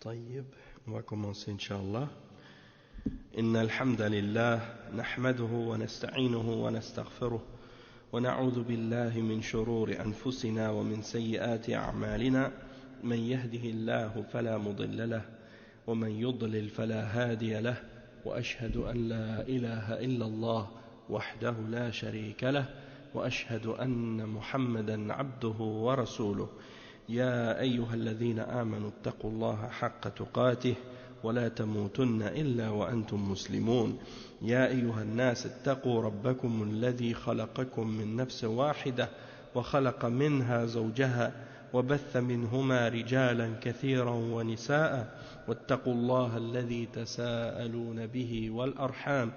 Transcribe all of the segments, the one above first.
طيب on va commencer Inch'Allah. إن الحمد لله نحمده ونستعينه ونستغفره ونعوذ بالله من شرور أنفسنا ومن سيئات أعمالنا من يهده الله فلا مضل له ومن يضلل فلا هادي له وأشهد أن لا إله إلا الله وحده لا شريك له وأشهد أن محمدا عبده ورسوله يا أيها الذين آمنوا اتقوا الله حق تقاته ولا تموتن إلا وأنتم مسلمون يا أيها الناس اتقوا ربكم الذي خلقكم من نفس واحدة وخلق منها زوجها وبث منهما رجالا كثيرا ونساء واتقوا الله الذي تساءلون به والأرحام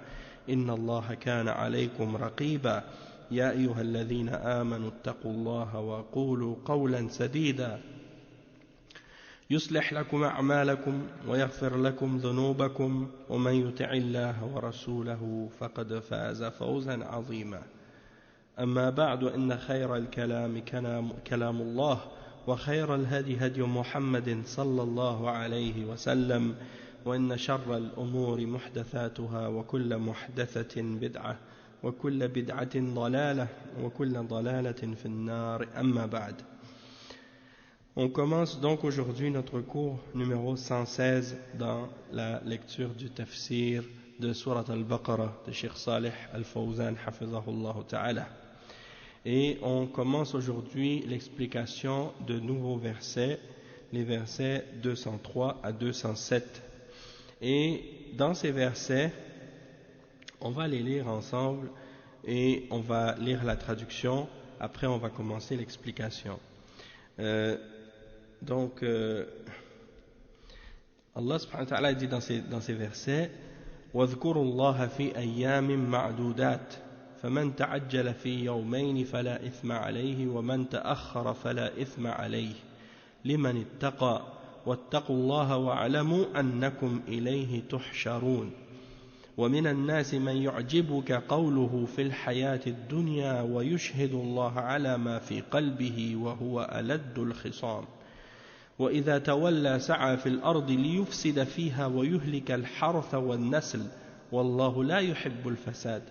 إن الله كان عليكم رقيبا يا أيها الذين آمنوا اتقوا الله وقولوا قولا سديدا يصلح لكم أعمالكم ويغفر لكم ذنوبكم ومن يطع الله ورسوله فقد فاز فوزا عظيما أما بعد إن خير الكلام كلام الله وخير الهدي هدي محمد صلى الله عليه وسلم وإن شر الأمور محدثاتها وكل محدثة بدعة وكل بدعة ضلالة وكل ضلالة في النار أما بعد. On commence donc aujourd'hui notre cours numéro 116 dans la lecture du tafsir de Surat al-Baqarah de Cheikh Salih al-Fawzan hafizahullah ta'ala. Et on commence aujourd'hui l'explication de nouveaux versets, les versets 203 à 207. Et dans ces versets, on va les lire ensemble et on va lire la traduction. Après, on va commencer l'explication. Donc, Allah subhanahu wa ta'ala dit dans ces versets وَاذْكُرُوا اللَّهَ فِي أَيَّامٍ مَعْدُودَاتٍ فَمَنْ تَعَجَّلَ فِي يَوْمَيْنِ فَلَا إِثْمَ عَلَيْهِ وَمَنْ تَأَخَّرَ فَلَا إِثْمَ عَلَيْهِ لِمَنِ اتَّقَى وَاتَّقُوا اللَّهَ وَاعْلَمُوا أَنَّكُمْ إِلَيْهِ تُحْشَرُونَ ومن الناس من يعجبك قوله في الحياة الدنيا ويشهد الله على ما في قلبه وهو ألد الخصام وإذا تولى سعى في الأرض ليفسد فيها ويهلك الحرث والنسل والله لا يحب الفساد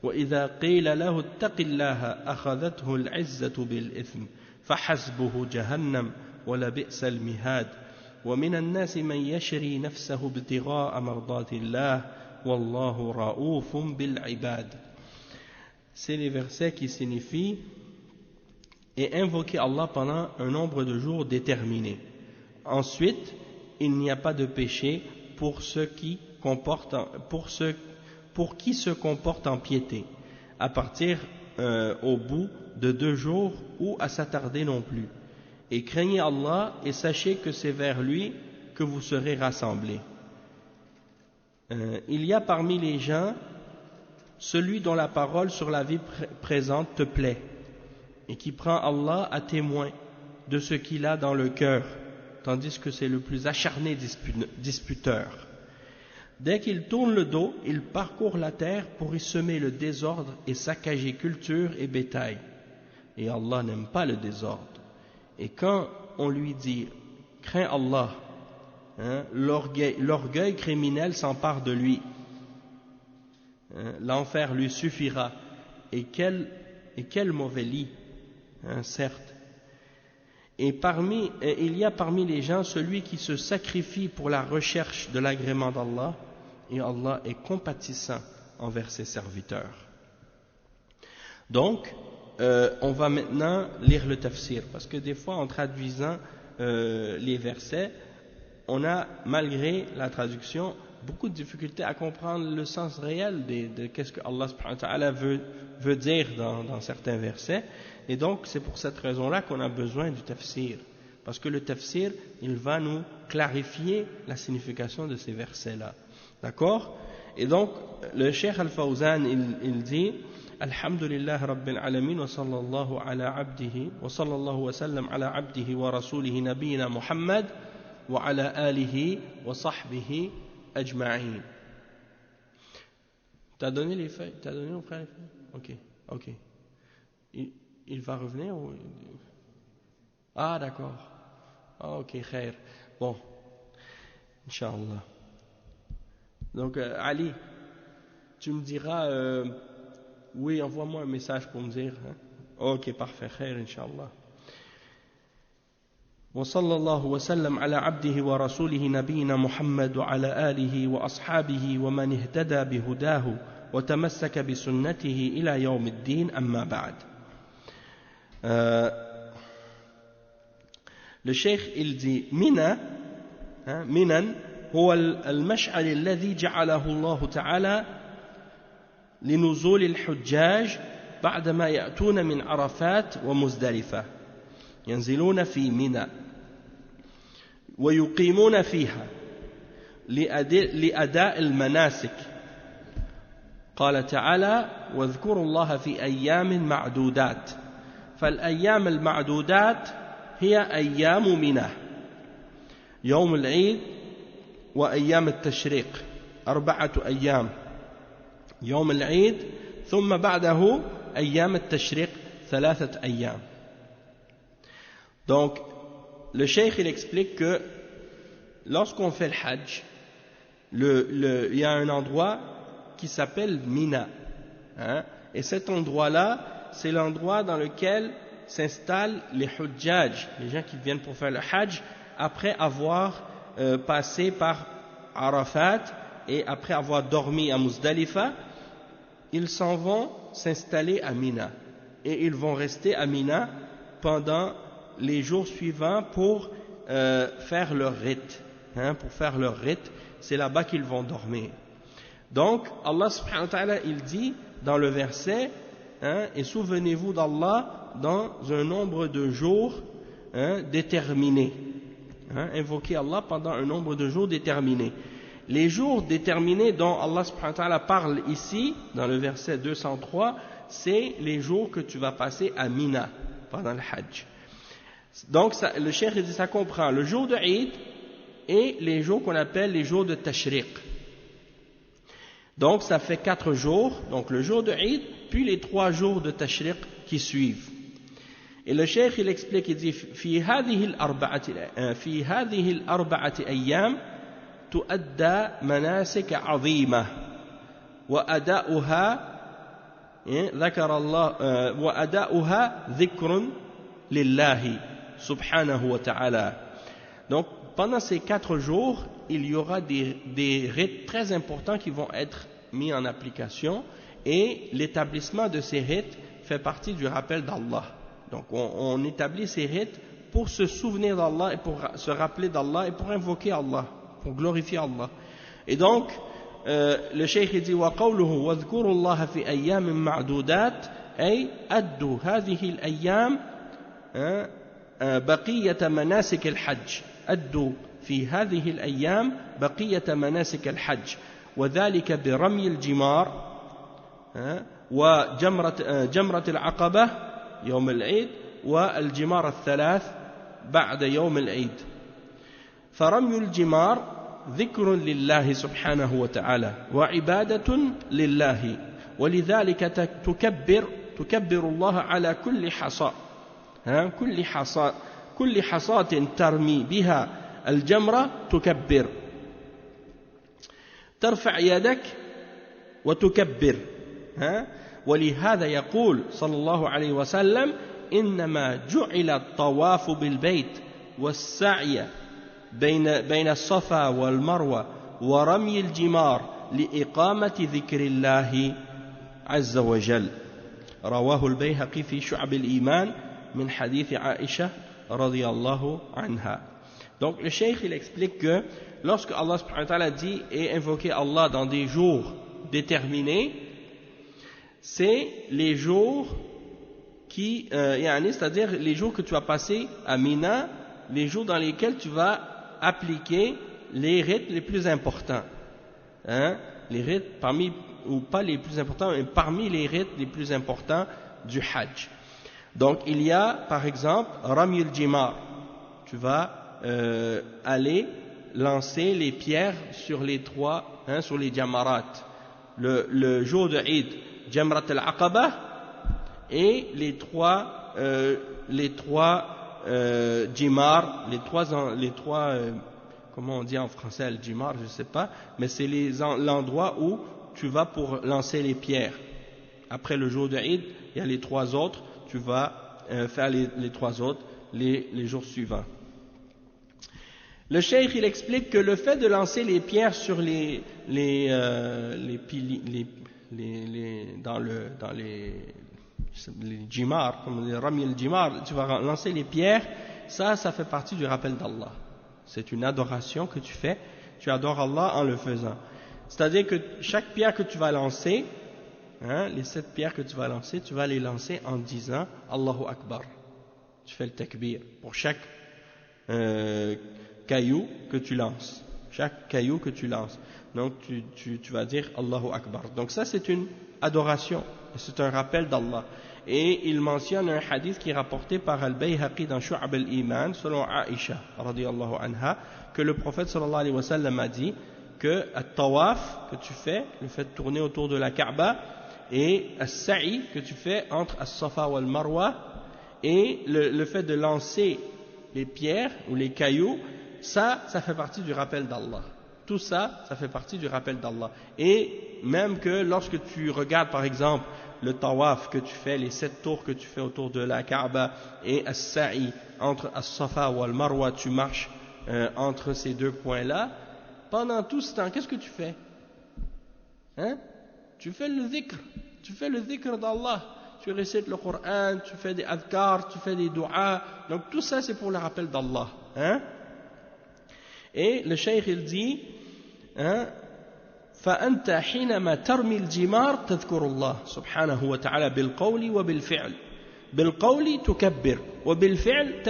وإذا قيل له اتق الله أخذته العزة بالإثم فحسبه جهنم ولبئس المهاد ومن الناس من يشري نفسه ابتغاء مرضات الله Wallahu ra'oufum bil ibad. C'est les versets qui signifient et invoquer Allah pendant un nombre de jours déterminé. Ensuite, il n'y a pas de péché pour qui se comporte en piété, à partir au bout de 2 jours ou à s'attarder non plus. Et craignez Allah et sachez que c'est vers lui que vous serez rassemblés. Il y a parmi les gens celui dont la parole sur la vie présente te plaît et qui prend Allah à témoin de ce qu'il a dans le cœur, tandis que c'est le plus acharné disputeur. Dès qu'il tourne le dos, il parcourt la terre pour y semer le désordre et saccager culture et bétail. Et Allah n'aime pas le désordre. Et quand on lui dit « Crains Allah », l'orgueil criminel s'empare de lui. L'enfer lui suffira. Et quel mauvais lit, certes. Et il y a parmi les gens celui qui se sacrifie pour la recherche de l'agrément d'Allah, et Allah est compatissant envers ses serviteurs. Donc, on va maintenant lire le tafsir, parce que des fois, en traduisant les versets, on a, malgré la traduction, beaucoup de difficultés à comprendre le sens réel de qu'est-ce que Allah subhanahu wa ta'ala veut dire dans certains versets. Et donc, c'est pour cette raison-là qu'on a besoin du tafsir. Parce que le tafsir, il va nous clarifier la signification de ces versets-là. D'accord? Et donc, le Cheikh Al-Fawzan, il dit Alhamdulillah Rabbil Alamin wa sallallahu ala abdihi wa sallallahu wa sallam ala abdihi wa rasulihi nabiyina Muhammad wa ala alihi wa sahbihi ajma'in. T'as donné les feuilles? T'as donné aux frères les feuilles? Ok. Il va revenir ou... Ah d'accord. Ah ok, khair. Bon. Inch'Allah. Donc, Ali, tu me diras, oui, envoie-moi un message pour me dire. Hein? Ok, parfait, khair, Inch'Allah. وصلى الله وسلم على عبده ورسوله نبينا محمد وعلى آله وأصحابه ومن اهتدى بهداه وتمسك بسنته إلى يوم الدين أما بعد. Le cheikh il dit Mina, Minan هو المشعل الذي جعله الله تعالى لنزول الحجاج بعدما يأتون من عرفات ومزدلفة ينزلون في منى ويقيمون فيها لأداء المناسك. قال تعالى واذكروا الله في أيام معدودات. فالأيام المعدودات هي أيام منى يوم العيد وأيام التشريق 4 أيام يوم العيد ثم بعده أيام التشريق 3 أيام. Donc le cheikh il explique que lorsqu'on fait le hajj il y a un endroit qui s'appelle Mina, hein, et cet endroit là c'est l'endroit dans lequel s'installent les hujjaj, les gens qui viennent pour faire le hajj après avoir passé par Arafat et après avoir dormi à Muzdalifa. Ils s'en vont s'installer à Mina et ils vont rester à Mina pendant les jours suivants pour faire leur rite, hein, pour faire leur rite, c'est là-bas qu'ils vont dormir. Donc Allah subhanahu wa ta'ala il dit dans le verset, hein, et souvenez-vous d'Allah dans un nombre de jours, hein, déterminés, hein, invoquez Allah pendant un nombre de jours déterminés. Les jours déterminés dont Allah subhanahu wa ta'ala parle ici dans le verset 203, c'est les jours que tu vas passer à Mina pendant le hajj. Donc ça, le cheikh dit ça comprend le jour de Eid et les jours qu'on appelle les jours de Tashriq. Donc ça fait 4 jours, donc le jour de Eid puis les 3 jours de Tashriq qui suivent. Et le cheikh il explique, il dit في هذه الأربعة أيام تؤدى مناسك عظيمة وأداؤها ذكر الله وأداؤها ذكر لله سبحانه وتعالى. Donc pendant ces 4 jours il y aura des rites très importants qui vont être mis en application et l'établissement de ces rites fait partie du rappel d'Allah. Donc on établit ces rites pour se souvenir d'Allah et pour se rappeler d'Allah et pour invoquer Allah, pour glorifier Allah. Et donc le cheikh dit وقوله واذكروا الله في أيام معدودات أي أدوا هذه الأيام بقية مناسك الحج. أدوا في هذه الأيام بقية مناسك الحج وذلك برمي الجمار وجمرة العقبة يوم العيد والجمار الثلاث بعد يوم العيد. فرمي الجمار ذكر لله سبحانه وتعالى وعبادة لله ولذلك تكبر الله على كل حصى كل حصاة ترمي بها الجمرة تكبر ترفع يدك وتكبر ولهذا يقول صلى الله عليه وسلم إنما جعل الطواف بالبيت والسعي بين الصفا والمروة ورمي الجمار لإقامة ذكر الله عز وجل. رواه البيهقي في شعب الإيمان من حديث عائشة رضي الله عنها. Donc le cheikh il explique que lorsque Allah subhanahu wa ta'ala dit et invoquer Allah dans des jours déterminés, c'est les jours qui, c'est-à-dire les jours que tu vas passer à Mina, les jours dans lesquels tu vas appliquer les rites les plus importants, hein, les rites parmi, ou pas les plus importants, mais parmi les rites les plus importants du Hajj. Donc il y a par exemple Rami al-Jimar, tu vas aller lancer les pierres sur les 3, hein, sur les jamarat, le jour de Eid, Jamrat al-Aqaba et les 3 jimar, les trois comment on dit en français, al-jimar, je ne sais pas, mais c'est l'endroit où tu vas pour lancer les pierres. Après le jour de Eid, il y a les 3 autres, tu vas faire les 3 autres les jours suivants. Le cheikh, il explique que le fait de lancer les pierres sur les jimar, comme les rami al-jimar, tu vas lancer les pierres, ça fait partie du rappel d'Allah. C'est une adoration que tu fais, tu adores Allah en le faisant. C'est-à-dire que chaque pierre que tu vas lancer, les 7 pierres que tu vas lancer, tu vas les lancer en disant Allahu Akbar. Tu fais le takbir pour chaque caillou que tu lances. Chaque caillou que tu lances. Donc tu vas dire Allahu Akbar. Donc ça c'est une adoration, c'est un rappel d'Allah. Et il mentionne un hadith qui est rapporté par Al-Bayhaqi dans Shu'ab al-Iman, selon Aïcha, radiyallahu anha, que le prophète sallallahu alayhi wa sallam a dit que at-tawaf que tu fais, le fait de tourner autour de la Kaaba, et as-sa'i que tu fais entre as-Safa wal Marwa, et le fait de lancer les pierres ou les cailloux, ça fait partie du rappel d'Allah. Tout ça, ça fait partie du rappel d'Allah. Et même que lorsque tu regardes par exemple le tawaf que tu fais, les 7 tours que tu fais autour de la Kaaba, et as-sa'i entre as-Safa wal Marwa, tu marches entre ces 2 points-là, pendant tout ce temps, qu'est-ce que tu fais? Tu fais le dhikr. Tu fais le dhikr d'Allah. Tu récites le Coran, tu fais des adhkar, tu fais des du'as. Donc tout ça c'est pour le rappel d'Allah. Et le cheikh il dit فأنت حينما ترمي الجمار تذكر الله سبحانه وتعالى بالقول وبالفعل. بالقول تكبر وبالفعل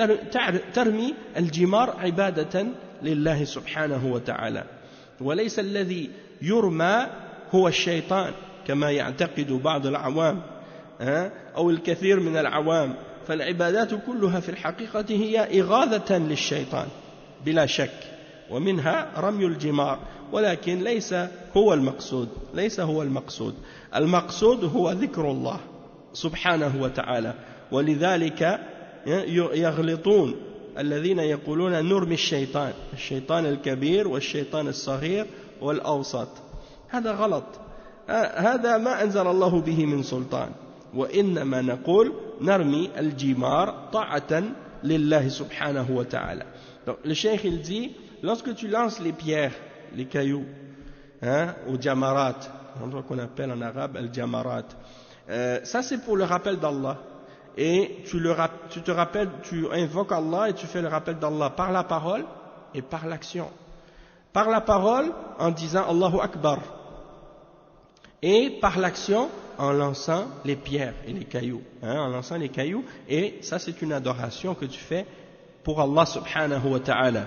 ترمي الجمار عبادة لله سبحانه وتعالى. وليس الذي يرمى هو الشيطان كما يعتقد بعض العوام أو الكثير من العوام. فالعبادات كلها في الحقيقة هي إغاظة للشيطان بلا شك، ومنها رمي الجمار، ولكن ليس هو المقصود. المقصود هو ذكر الله سبحانه وتعالى. ولذلك يغلطون الذين يقولون نرمي الشيطان الكبير والشيطان الصغير والأوسط. هذا غلط، هذا ما أنزل الله به من سلطان. وإنما نقول نرمي الجمار طاعة لله سبحانه وتعالى. Donc le cheikh il dit, lorsque tu lances les pierres, les cailloux, au jamarat, l'endroit qu'on appelle en arabe al-jamarat, ça c'est pour le rappel d'Allah. Et tu te rappelles, tu invoques Allah et tu fais le rappel d'Allah par la parole et par l'action. Par la parole en disant Allahu Akbar, et par l'action en lançant les pierres et les cailloux, en lançant les cailloux, et ça c'est une adoration que tu fais pour Allah subhanahu wa ta'ala.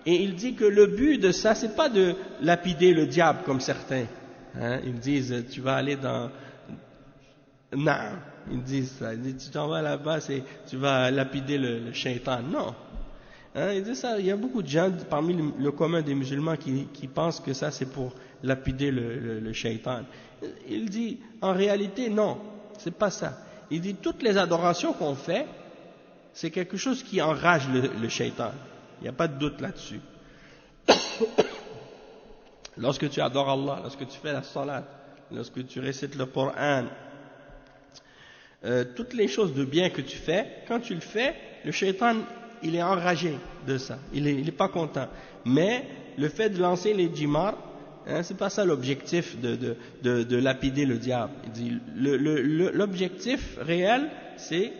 Et il dit que le but de ça, c'est pas de lapider le diable comme certains. Ils disent, tu vas aller dans... Non, ils disent ça. Ils disent, tu t'en vas là-bas, tu vas lapider le shaitan. Non. Ils disent ça. Il y a beaucoup de gens parmi le commun des musulmans qui pensent que ça, c'est pour lapider le shaitan. Il dit, en réalité, non, c'est pas ça. Il dit, toutes les adorations qu'on fait, c'est quelque chose qui enrage le shaitan. Il n'y a pas de doute là-dessus. Lorsque tu adores Allah, lorsque tu fais la salat, lorsque tu récites le Coran, toutes les choses de bien que tu fais, quand tu le fais, le shaitan, il est enragé de ça. Il est pas content. Mais le fait de lancer les jimar, c'est pas ça l'objectif de lapider le diable. Il dit, l'objectif réel, c'est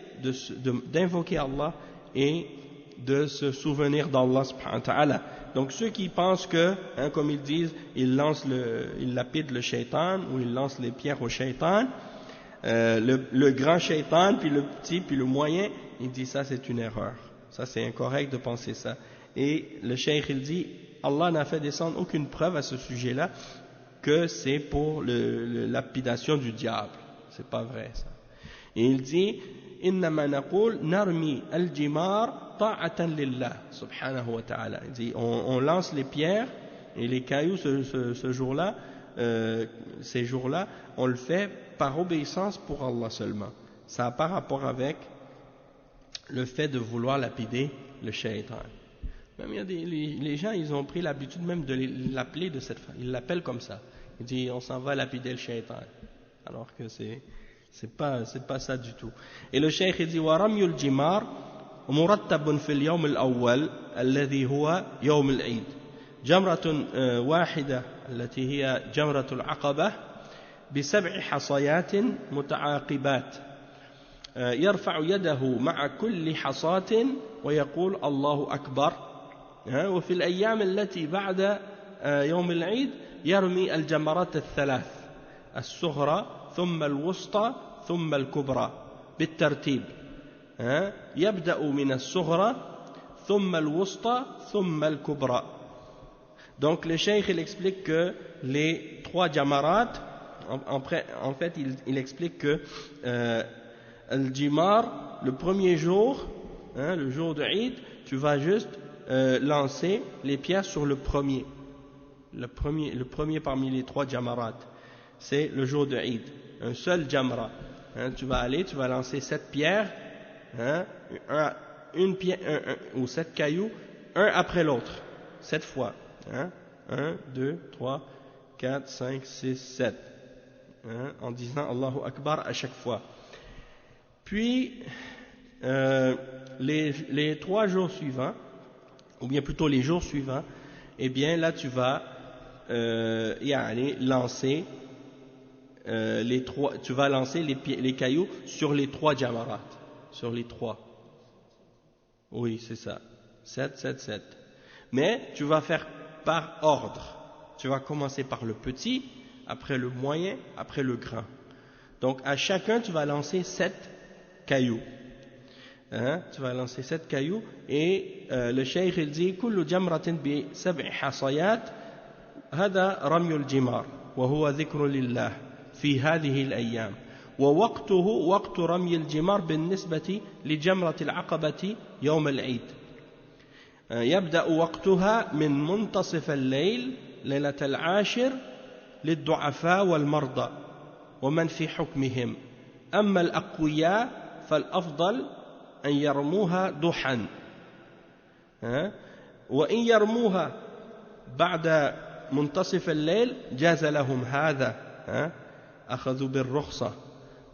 d'invoquer Allah et de se souvenir d'Allah subhanahu wa ta'ala. Donc ceux qui pensent que, comme ils disent, ils lapident le shaitan, ou ils lancent les pierres au shaitan, le grand shaitan, puis le petit, puis le moyen, il dit ça c'est une erreur. Ça c'est incorrect de penser ça. Et le cheikh il dit, Allah n'a fait descendre aucune preuve à ce sujet-là que c'est pour la lapidation du diable. C'est pas vrai ça. Et il dit, إنما نقول نرمي الجمار طاعة لله سبحانه وتعالى. Il dit, on lance les pierres et les cailloux ce jour-là, ces jours-là, on le fait par obéissance pour Allah seulement. Ça n'a pas rapport avec le fait de vouloir lapider le shaitan. Même il y a les gens, ils ont pris l'habitude même de l'appeler de cette façon. Ils l'appellent comme ça. Ils disent on s'en va lapider le shaitan. Alors que c'est pas ça du tout. Et le cheikh il dit ورمي الجمار مرتب في اليوم الأول الذي هو يوم العيد جمرة واحدة التي هي جمرة العقبة ب7 حصيات متعاقبات يرفع يده مع كل حصاة ويقول الله أكبر وفي الأيام التي بعد يوم العيد يرمي الجمرات الثلاث الصغرى ثم الوسطى ثم الكبرى بالترتيب يبدأ من الصغرى ثم الوسطى ثم الكبرى. Donc le cheikh il explique que les 3 jamarat en fait il explique que le jimar le premier jour le jour de Eid tu vas juste lancer les pierres sur le premier parmi les 3 jamarat. C'est le jour de Eid, un seul jamra. Tu vas lancer 7 pierres, une pierre, ou 7 cailloux, un après l'autre, 7 fois. 1, 2, 3, 4, 5, 6, 7. En disant Allahu Akbar à chaque fois. Puis, les 3 jours suivants, ou bien plutôt les jours suivants, eh bien là tu vas lancer tu vas lancer les cailloux sur les 3 jamarat, sur les 3. Oui, c'est ça. 7, 7, 7. Mais tu vas faire par ordre. Tu vas commencer par le petit, après le moyen, après le grand. Donc à chacun tu vas lancer 7 cailloux. Tu vas lancer 7 cailloux et le cheikh il dit كل جمرة ب7 حصيات هذا رمي الجمار وهو ذكر لله في هذه الأيام ووقته وقت رمي الجمار بالنسبة لجمرة العقبة يوم العيد يبدأ وقتها من منتصف الليل ليلة العاشر للضعفاء والمرضى ومن في حكمهم أما الأقوياء فالأفضل أن يرموها ضحى وإن يرموها بعد منتصف الليل جاز لهم هذا أخذوا بالرخصة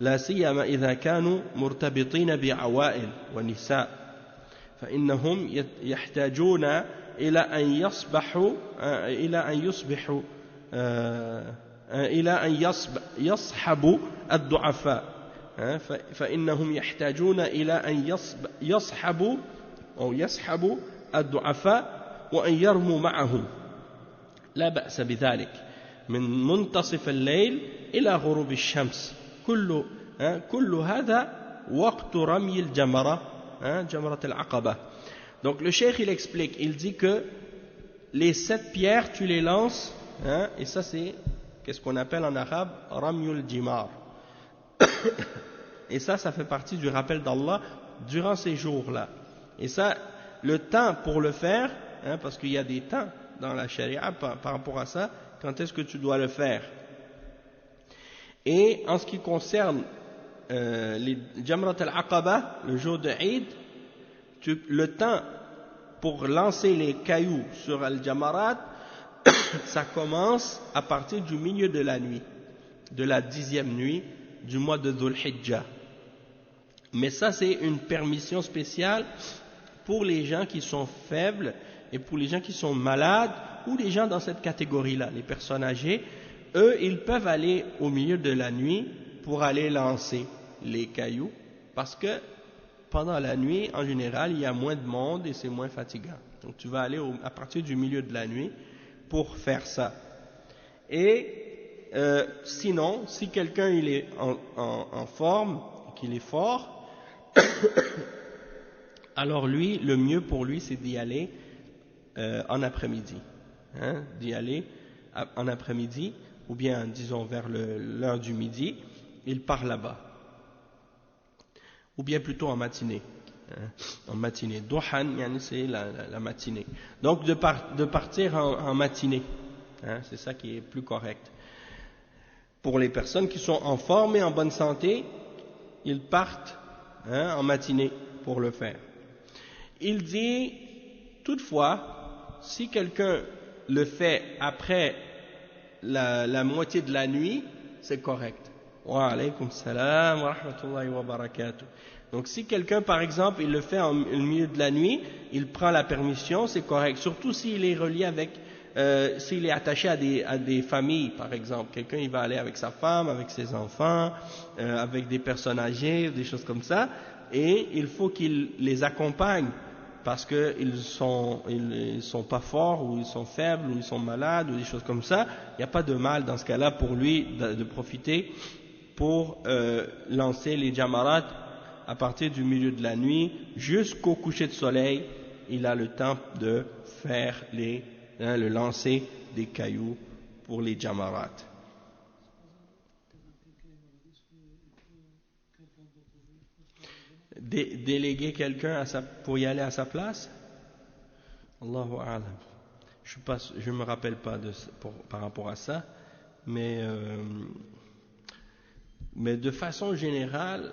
لا سيما إذا كانوا مرتبطين بعوائل ونساء فإنهم يحتاجون إلى أن يصحبوا الضعفاء فإنهم يحتاجون إلى أن يصحبوا الضعفاء وأن يرموا معهم لا بأس بذلك من منتصف الليل إلى غروب الشمس كل هذا وقت رمي الجمرة جمرة العقبة. Donc le cheikh il explique, il dit que les 7 pierres tu les lances et ça c'est qu'est-ce qu'on appelle en arabe ramyul jimar. Et ça fait partie du rappel d'Allah durant ces jours-là. Et ça, le temps pour le faire, parce qu'il y a des temps dans la charia par rapport à ça, quand est-ce que tu dois le faire. Et en ce qui concerne les Jamrat al-Aqaba, le jour de Eid, le temps pour lancer les cailloux sur al-Jamarat, ça commence à partir du milieu de la nuit, de la 10e nuit du mois de Dhul Hijjah. Mais ça c'est une permission spéciale pour les gens qui sont faibles et pour les gens qui sont malades ou les gens dans cette catégorie-là, les personnes âgées. Eux, ils peuvent aller au milieu de la nuit pour aller lancer les cailloux parce que pendant la nuit, en général, il y a moins de monde et c'est moins fatigant. Donc tu vas aller à partir du milieu de la nuit pour faire ça. Et sinon, si quelqu'un il est en forme, qu'il est fort, alors lui, le mieux pour lui, c'est d'y aller en après-midi. D'y aller en après-midi, ou bien, disons, vers l'heure du midi, il part là-bas. Ou bien plutôt en matinée. En matinée. Duhan, c'est la matinée. Donc, de partir en matinée. C'est ça qui est plus correct. Pour les personnes qui sont en forme et en bonne santé, ils partent en matinée pour le faire. Il dit, Toutefois, si quelqu'un le fait après la moitié de la nuit, c'est correct. Wa alaykum salam wa rahmatullahi wa barakatuh. Donc si quelqu'un, par exemple, il le fait au milieu de la nuit, il prend la permission, c'est correct. Surtout s'il est relié avec, s'il est attaché à des familles, par exemple. Quelqu'un, il va aller avec sa femme, avec ses enfants, avec des personnes âgées, des choses comme ça. Et il faut qu'il les accompagne parce qu'ils sont pas forts, ou ils sont faibles, ou ils sont malades, ou des choses comme ça. Il n'y a pas de mal dans ce cas-là pour lui de profiter pour lancer les jamarats à partir du milieu de la nuit jusqu'au coucher de soleil. Il a le temps de faire le lancer des cailloux pour les jamarats. Déléguer quelqu'un pour y aller à sa place? Allahu a'lam. Je me rappelle pas par rapport à ça, mais de façon générale,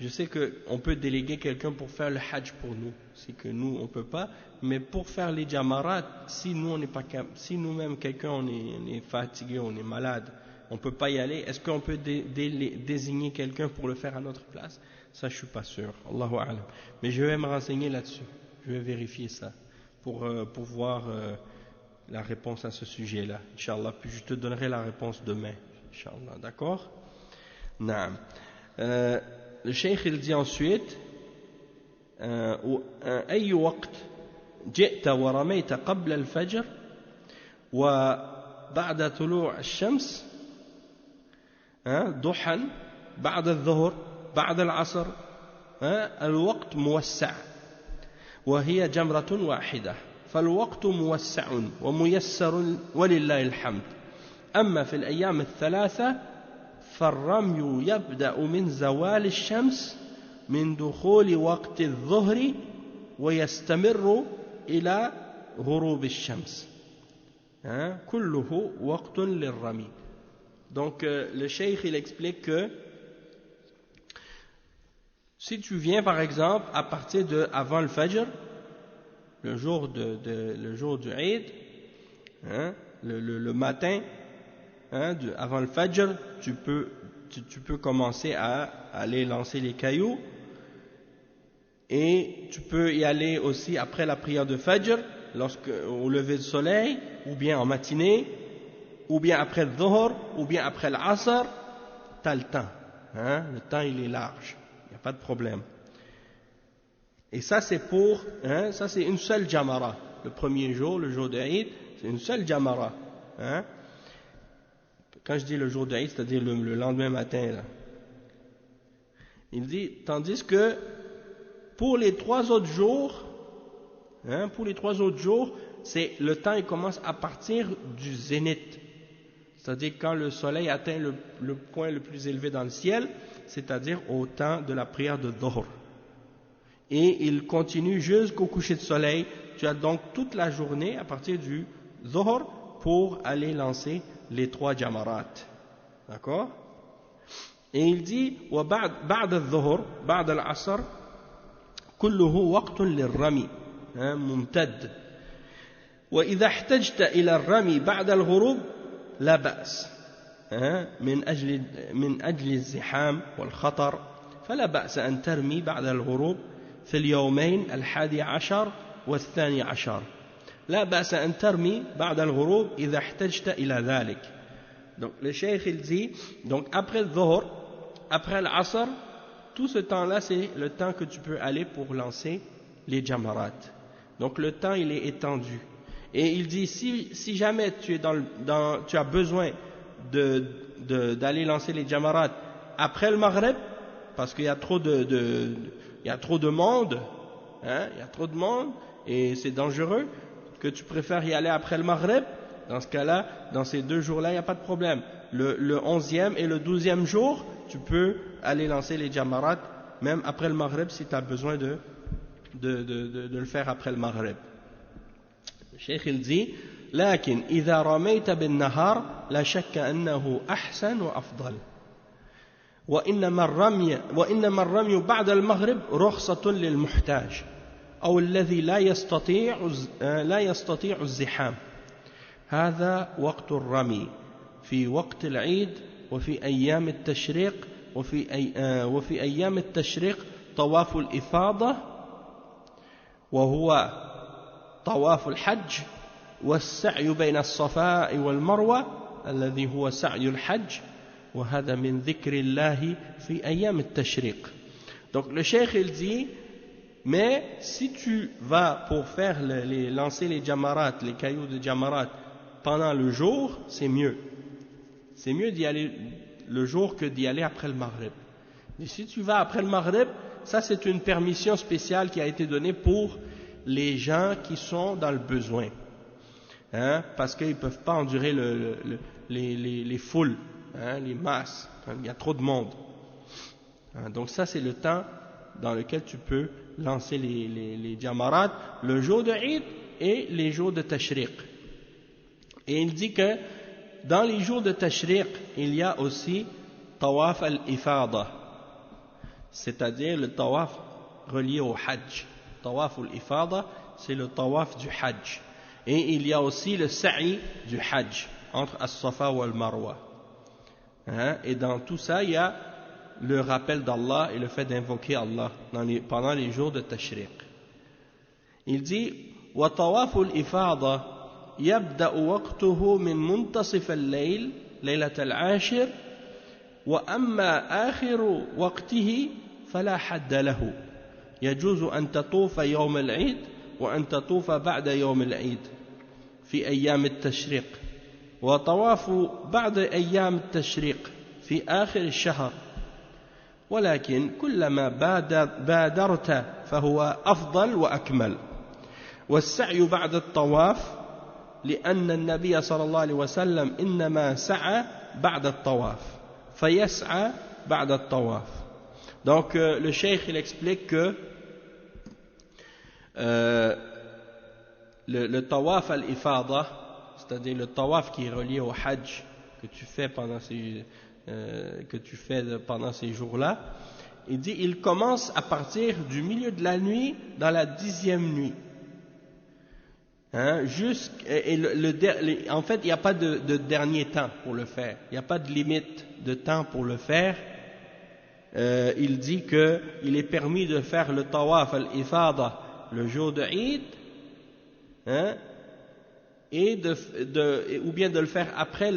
je sais qu'on peut déléguer quelqu'un pour faire le hajj pour nous, c'est que nous on peut pas, mais pour faire les jamarats, si nous on n'est pas si nous-mêmes quelqu'un on est fatigué, on est malade, on peut pas y aller, est-ce qu'on peut désigner quelqu'un pour le faire à notre place? Ça je suis pas sûr, Allahu a'lam. Mais je vais me renseigner là-dessus, je vais vérifier ça pour voir la réponse à ce sujet-là, Inch'Allah, puis je te donnerai la réponse demain, Inch'Allah, d'accord? Naam. Le cheikh il dit ensuite أي وقت جئت ورميت قبل الفجر وبعد طلوع الشمس ضحى بعد الظهر بعد العصر الوقت موسع وهي جمرة واحدة فالوقت موسع وميسر ولله الحمد أما في الأيام الثلاثة فالرمي يبدأ من زوال الشمس من دخول وقت الظهر ويستمر إلى غروب الشمس كله وقت للرمي. Donc le cheikh il explique que si tu viens par exemple à partir de avant le Fajr, le jour du Eid, le matin, avant le Fajr, tu peux commencer à aller lancer les cailloux, et tu peux y aller aussi après la prière de Fajr, au lever du soleil, ou bien en matinée, ou bien après le Dhuhr, ou bien après l'Asr. Tu as le temps, le temps il est large, il n'y a pas de problème. Et ça c'est ça c'est une seule jamara. Le premier jour, le jour de Eid, c'est une seule jamara. Quand je dis le jour de Eid, c'est-à-dire le lendemain matin, là. Il dit, tandis que pour les 3 autres jours, c'est le temps il commence à partir du zénith, c'est-à-dire quand le soleil atteint le point le plus élevé dans le ciel, c'est-à-dire au temps de la prière de Dhuhr. Et il continue jusqu'au coucher de soleil. Tu as donc toute la journée à partir du Dhuhr pour aller lancer les 3 jamarats. D'accord? Et il dit بعد الظهر بعد العصر كله وقت للرمي ممتد وإذا احتجت إلى الرمي بعد الغروب لا بأس من أجل الزحام والخطر فلا بأس أن ترمي بعد الغروب في اليومين 11 و12 لا بأس أن ترمي بعد الغروب إذا احتجت إلى ذلك. Donc le cheikh il dit, donc après le Dhuhr, après l'Asr, tout ce temps-là c'est le temps que tu peux aller pour lancer les jamarats. Donc le temps il est étendu. Et il dit, si jamais tu as besoin d'aller lancer les jamarats après le Maghreb, parce qu'il y a trop de monde, il y a trop de monde et c'est dangereux, que tu préfères y aller après le Maghreb, dans ce cas-là, dans ces 2 jours-là, il n'y a pas de problème. Le 11e et le 12e jour, tu peux aller lancer les jamarats, même après le Maghreb, si tu as besoin de le faire après le Maghreb. Le cheikh il dit, لكن إذا رميت بالنهار لا شك أنه أحسن وأفضل وإنما الرمي بعد المغرب رخصة للمحتاج. أو الذي لا يستطيع الزحام هذا وقت الرمي في وقت العيد وفي أيام التشريق وفي أيام التشريق طواف الإفاضة وهو طواف الحج والسعي بين الصفاء والمروة الذي هو سعي الحج وهذا من ذكر الله في أيام التشريق. Donc le cheikh il dit mais si tu vas pour faire lancer les jamarat, les cailloux de jamarat pendant le jour, c'est mieux. C'est mieux d'y aller le jour que d'y aller après le maghrib. Et si tu vas après le maghrib, ça c'est une permission spéciale qui a été donnée pour les gens qui sont dans le besoin. Hein, parce qu'ils ne peuvent pas endurer les foules, hein, les masses, quand il y a trop de monde. Hein, donc ça c'est le temps dans lequel tu peux lancer les jamarat, le jour de Eid et les jours de Tashriq. Et il dit que dans les jours de Tashriq, il y a aussi Tawaf al-Ifada, c'est-à-dire le Tawaf relié au Hajj. Tawaf al-Ifada, c'est le Tawaf du Hajj. Et il y a aussi le Sa'i du Hajj, entre As-Safa ou Al-Marwa. Hein? Et dans tout ça, il y a le rappel d'Allah et le fait d'invoquer Allah pendant les jours de Tashriq. Il dit وطواف الإفاضة يبدأ وقته من منتصف الليل ليلة العاشر وأما آخر وقته فلا حد له يجوز أن تطوف يوم العيد وأن تطوف بعد يوم العيد في أيام التشريق وطواف بعد أيام التشريق في آخر الشهر ولكن كلما بادرت فهو أفضل وأكمل والسعي بعد الطواف لأن النبي صلى الله عليه وسلم إنما سعى بعد الطواف فيسعى بعد الطواف. Donc le cheikh il explique que le tawaf al-ifada, c'est-à-dire le tawaf qui est relié au hajj que tu fais pendant ces jours-là, il dit il commence à partir du milieu de la nuit dans la 10e nuit. Hein, en fait, il n'y a pas de dernier temps pour le faire. Il n'y a pas de limite de temps pour le faire. Il dit qu'il est permis de faire le tawaf al-ifada le jour de Eid, hein, ou bien de le faire après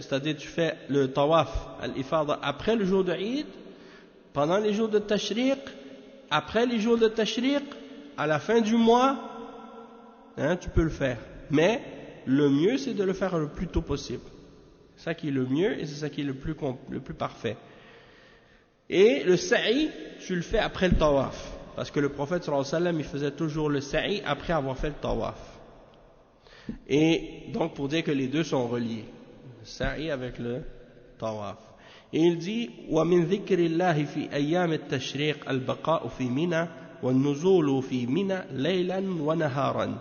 c'est-à-dire tu fais le tawaf al-ifada après le jour de Eid, pendant les jours de Tashriq, après les jours de Tashriq, à la fin du mois, hein, tu peux le faire. Mais le mieux c'est de le faire le plus tôt possible. C'est ça qui est le mieux et c'est ça qui est le plus parfait. Et le sa'i, tu le fais après le tawaf. Parce que le prophète sallallahu alayhi wa sallam, il faisait toujours le sa'i après avoir fait le tawaf. Et donc pour dire que les deux sont reliés. Le sa'i avec le tawaf. Et il dit وَمِن ذِكْرِ اللَّهِ فِي أَيَّامِ التَّشْرِيقِ الْبَقَاءُ فِي مِنَى وَالنُّزُولُ فِي مِنَى لَيْلًا وَنَهَارًا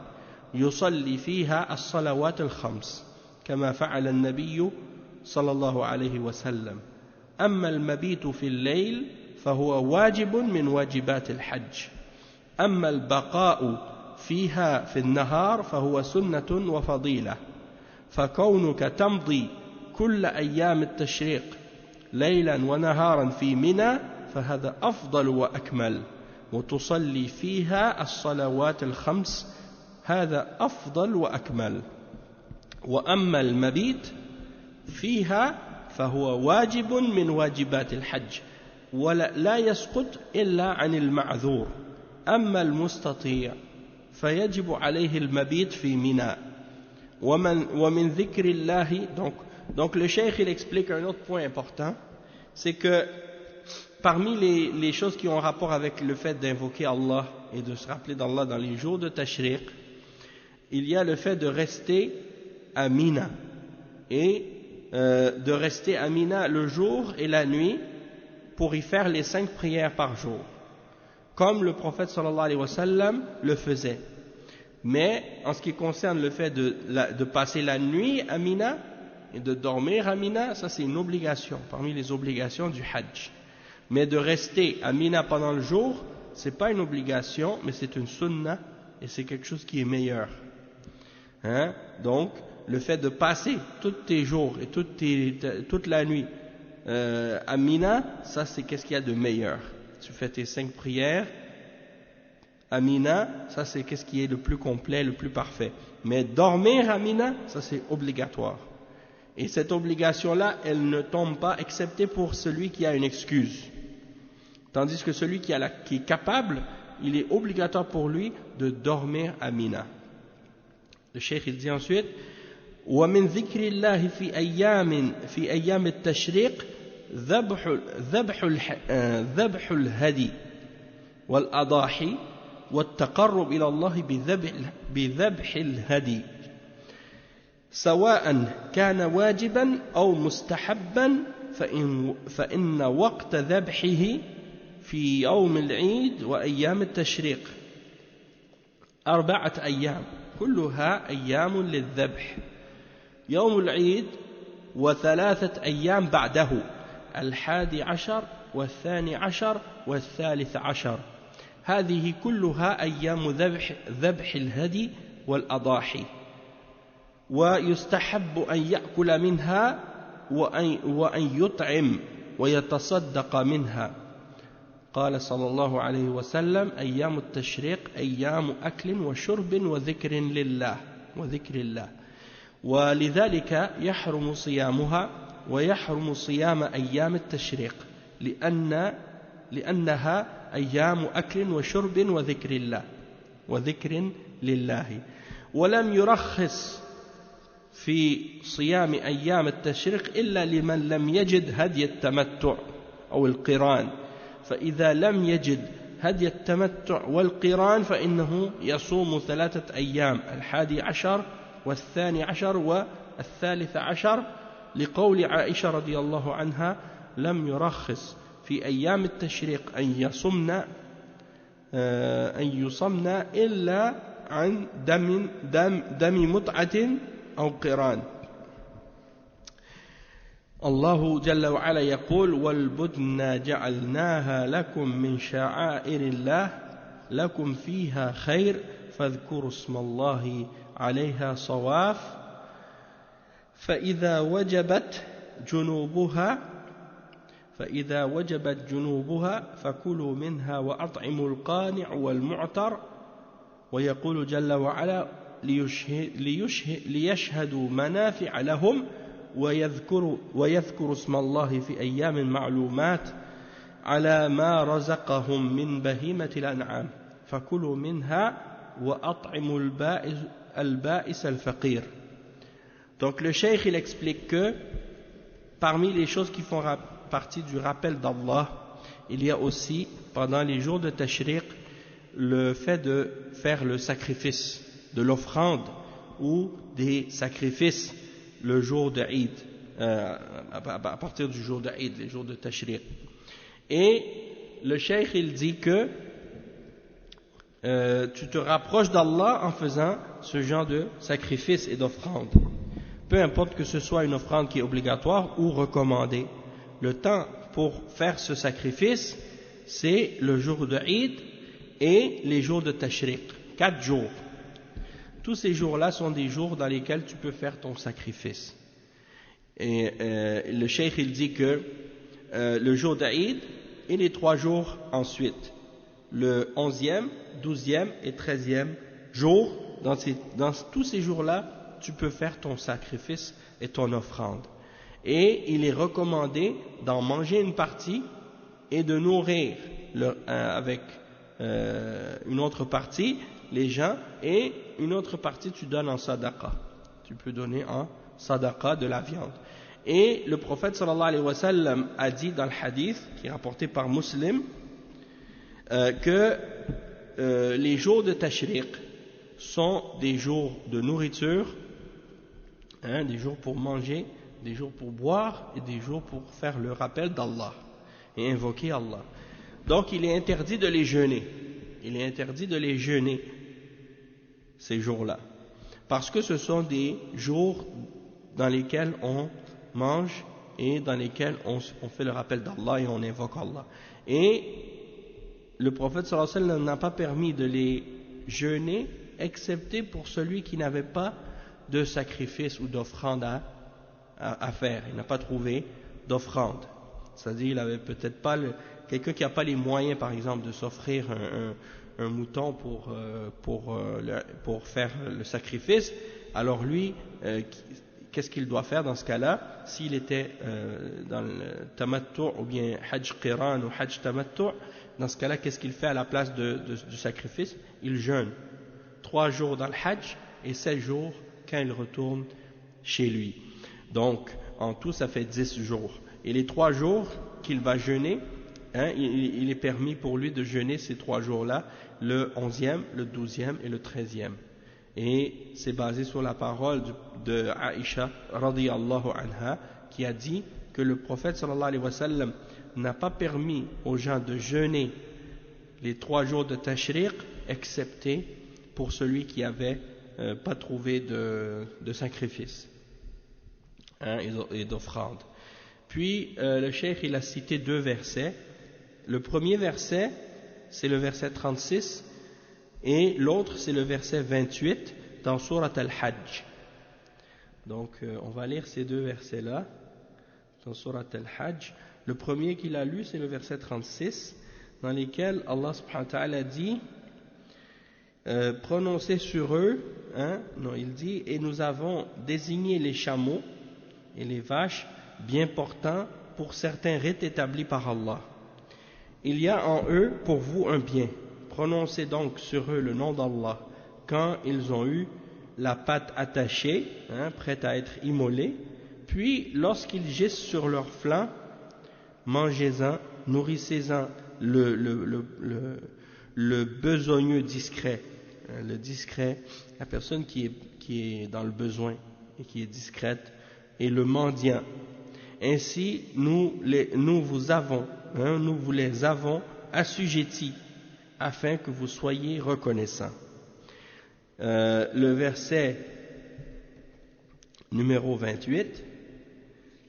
يصلي فيها الصلوات الخمس كما فعل النبي صلى الله عليه وسلم أما المبيت في الليل فهو واجب من واجبات الحج أما البقاء فيها في النهار فهو سنة وفضيلة فكونك تمضي كل أيام التشريق ليلا ونهارا في منى فهذا أفضل وأكمل وتصلي فيها الصلوات الخمس هذا أفضل وأكمل وأما المبيت فيها فهو واجب من واجبات الحج ولا يسقط إلا عن المعذور أما المستطيع فيجب عليه المبيت في منى ومن ذكر الله. Donc le cheikh il explique un autre point important, c'est que parmi les choses qui ont rapport avec le fait d'invoquer Allah et de se rappeler d'Allah dans les jours de Tashriq, il y a le fait de rester à Mina et de rester à Mina le jour et la nuit pour y faire les 5 prières par jour, comme le prophète sallallahu alayhi wa sallam le faisait. Mais en ce qui concerne le fait de passer la nuit à Mina et de dormir à Mina, ça c'est une obligation parmi les obligations du Hajj. Mais de rester à Mina pendant le jour, c'est pas une obligation, mais c'est une sunna, et c'est quelque chose qui est meilleur. Hein? Donc, le fait de passer tous tes jours et toute la nuit à Mina, ça c'est qu'est-ce qu'il y a de meilleur. Tu fais tes 5 prières à Mina, ça c'est qu'est-ce qui est le plus complet, le plus parfait. Mais dormir à Mina, ça c'est obligatoire. Et cette obligation-là, elle ne tombe pas, excepté pour celui qui a une excuse. Tandis que celui qui est capable, il est obligatoire pour lui de dormir à Mina. Le cheikh il dit ensuite ومن ذكر الله في أيام التشريق ذبح الهدي والأضاحي والتقرب إلى الله بذبح الهدي سواء كان واجبا أو مستحبا فإن وقت ذبحه في يوم العيد وأيام التشريق 4 أيام كلها أيام للذبح يوم العيد و3 أيام بعده 11 و12 و13 هذه كلها أيام ذبح الهدي والأضاحي ويستحب أن يأكل منها وأن يطعم ويتصدق منها قال صلى الله عليه وسلم أيام التشريق أيام أكل وشرب وذكر الله ولذلك يحرم صيامها ويحرم صيام أيام التشريق لأنها أيام أكل وشرب وذكر لله ولم يرخص في صيام أيام التشريق إلا لمن لم يجد هدي التمتع أو القران فإذا لم يجد هدي التمتع والقران فإنه يصوم 3 أيام 11 و12 و13 لقول عائشة رضي الله عنها لم يرخص في أيام التشريق أن يصمنا إلا عن دم متعة أو قران الله جل وعلا يقول والبدن جعلناها لكم من شعائر الله لكم فيها خير فاذكروا اسم الله عليها صواف فإذا وجبت جنوبها فكلوا منها وأطعموا القانع والمعتر ويقول جل وعلا ليشهدوا منافع لهم ويذكروا اسم الله في أيام معلومات على ما رزقهم من بهيمة الأنعام فكلوا منها وأطعموا البائس الفقير. Donc le cheikh il explique que parmi les choses qui font partie du rappel d'Allah, il y a aussi pendant les jours de Tashriq le fait de faire le sacrifice de l'offrande ou des sacrifices le jour de Eid, à partir du jour de Eid, les jours de Tashriq. Et le cheikh il dit que tu te rapproches d'Allah en faisant ce genre de sacrifice et d'offrande. Peu importe que ce soit une offrande qui est obligatoire ou recommandée. Le temps pour faire ce sacrifice, c'est le jour de Eid et les jours de Tashriq. 4 jours. Tous ces jours-là sont des jours dans lesquels tu peux faire ton sacrifice. Et le cheikh il dit que le jour d'Aïd et les 3 jours ensuite, le 11e, 12e et 13e jour, dans tous ces jours-là, tu peux faire ton sacrifice et ton offrande. Et il est recommandé d'en manger une partie et de nourrir avec une autre partie les gens, et une autre partie tu donnes en sadaqa. Tu peux donner en sadaqa de la viande. Et le prophète sallallahu alayhi wa sallam a dit dans le hadith qui est rapporté par Muslim que les jours de Tashriq sont des jours de nourriture, des jours pour manger, des jours pour boire et des jours pour faire le rappel d'Allah et invoquer Allah. Donc il est interdit de les jeûner. Il est interdit de les jeûner ces jours-là, parce que ce sont des jours dans lesquels on mange et dans lesquels on fait le rappel d'Allah et on invoque Allah. Et le prophète sallallahu alayhi wa sallam n'a pas permis de les jeûner, excepté pour celui qui n'avait pas de sacrifice ou d'offrande à faire. Il n'a pas trouvé d'offrande. C'est-à-dire, il avait peut-être pas quelqu'un qui n'a pas les moyens, par exemple, de s'offrir un mouton pour faire le sacrifice. Alors lui, qu'est-ce qu'il doit faire dans ce cas-là? S'il était dans le tamattu' ou bien hajj qiran ou hajj tamattu', dans ce cas-là, qu'est-ce qu'il fait à la place du sacrifice? Il jeûne 3 jours dans le hajj et 7 jours quand il retourne chez lui. Donc, en tout, ça fait 10 jours. Et les 3 jours qu'il va jeûner, il est permis pour lui de jeûner ces 3 jours-là, le 11e, le 12e et le 13e. Et c'est basé sur la parole de Aïcha radiyallahu anha qui a dit que le prophète sallallahu alayhi wa sallam n'a pas permis aux gens de jeûner les 3 jours de tashriq excepté pour celui qui avait pas trouvé de sacrifice et d'offrande. Puis le cheikh il a cité 2 versets. Le premier verset c'est le verset 36 et l'autre c'est le verset 28 dans Surat Al-Hajj. Donc on va lire ces 2 versets là dans Surat Al-Hajj. Le premier qu'il a lu c'est le verset 36 dans lequel Allah subhanahu wa ta'ala dit prononcez sur eux, il dit et nous avons désigné les chameaux et les vaches bien portants pour certains rites établis par Allah. Il y a en eux pour vous un bien. Prononcez donc sur eux le nom d'Allah quand ils ont eu la patte attachée, prête à être immolée, puis lorsqu'ils gisent sur leur flanc, mangez-en, nourrissez-en le besogneux discret, le discret, la personne qui est dans le besoin et qui est discrète, et le mendiant. Ainsi, nous vous les avons assujettis afin que vous soyez reconnaissants. Le verset numéro 28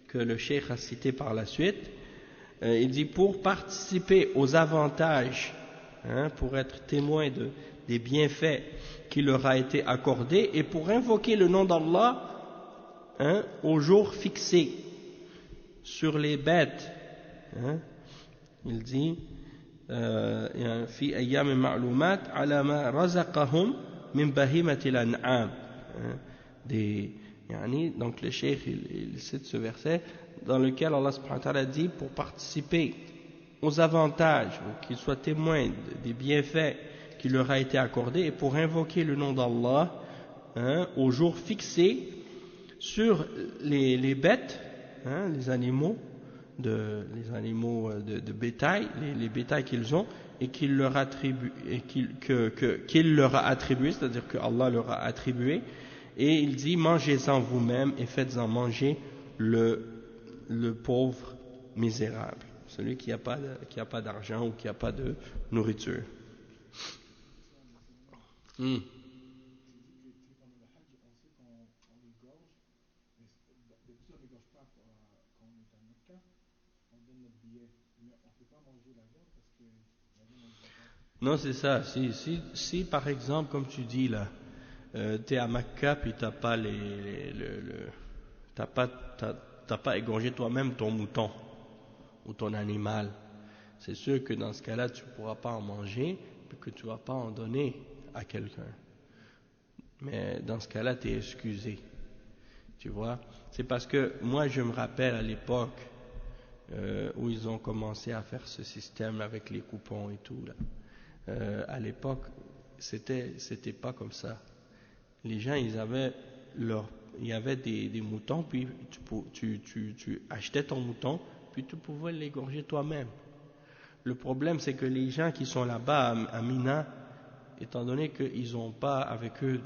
que le cheikh a cité par la suite, il dit pour participer aux avantages, pour être témoin des bienfaits qui leur a été accordé et pour invoquer le nom d'Allah au jour fixé sur les bêtes. Il dit fi ayyam ma'lumat ala ma razaqahum min bahimatil an'am. Donc le cheikh il cite ce verset dans lequel Allah subhanahu wa ta'ala dit pour participer aux avantages, ou qu'ils soient témoins des bienfaits qui leur a été accordé et pour invoquer le nom d'Allah au jour fixé sur les bêtes, les animaux de bétail, les bétails qu'ils ont et qu'il leur attribue, qu'il leur a attribué, c'est-à-dire que Allah leur a attribué, et il dit mangez-en vous-même et faites-en manger le pauvre misérable, celui qui n'a pas d'argent ou qui n'a pas de nourriture. Non, c'est ça. Si par exemple, comme tu dis là, t'es à Makka puis t'as pas égorgé toi-même ton mouton ou ton animal, c'est sûr que dans ce cas-là, tu ne pourras pas en manger et que tu ne vas pas en donner à quelqu'un. Mais dans ce cas-là, tu es excusé. Tu vois? C'est parce que moi, je me rappelle à l'époque où ils ont commencé à faire ce système avec les coupons et tout là. À l'époque, c'était pas comme ça. Les gens, il y avait des moutons, puis tu achetais ton mouton, puis tu pouvais l'égorger toi-même. Le problème, c'est que les gens qui sont là-bas à Mina, étant donné qu'ils n'ont pas avec eux,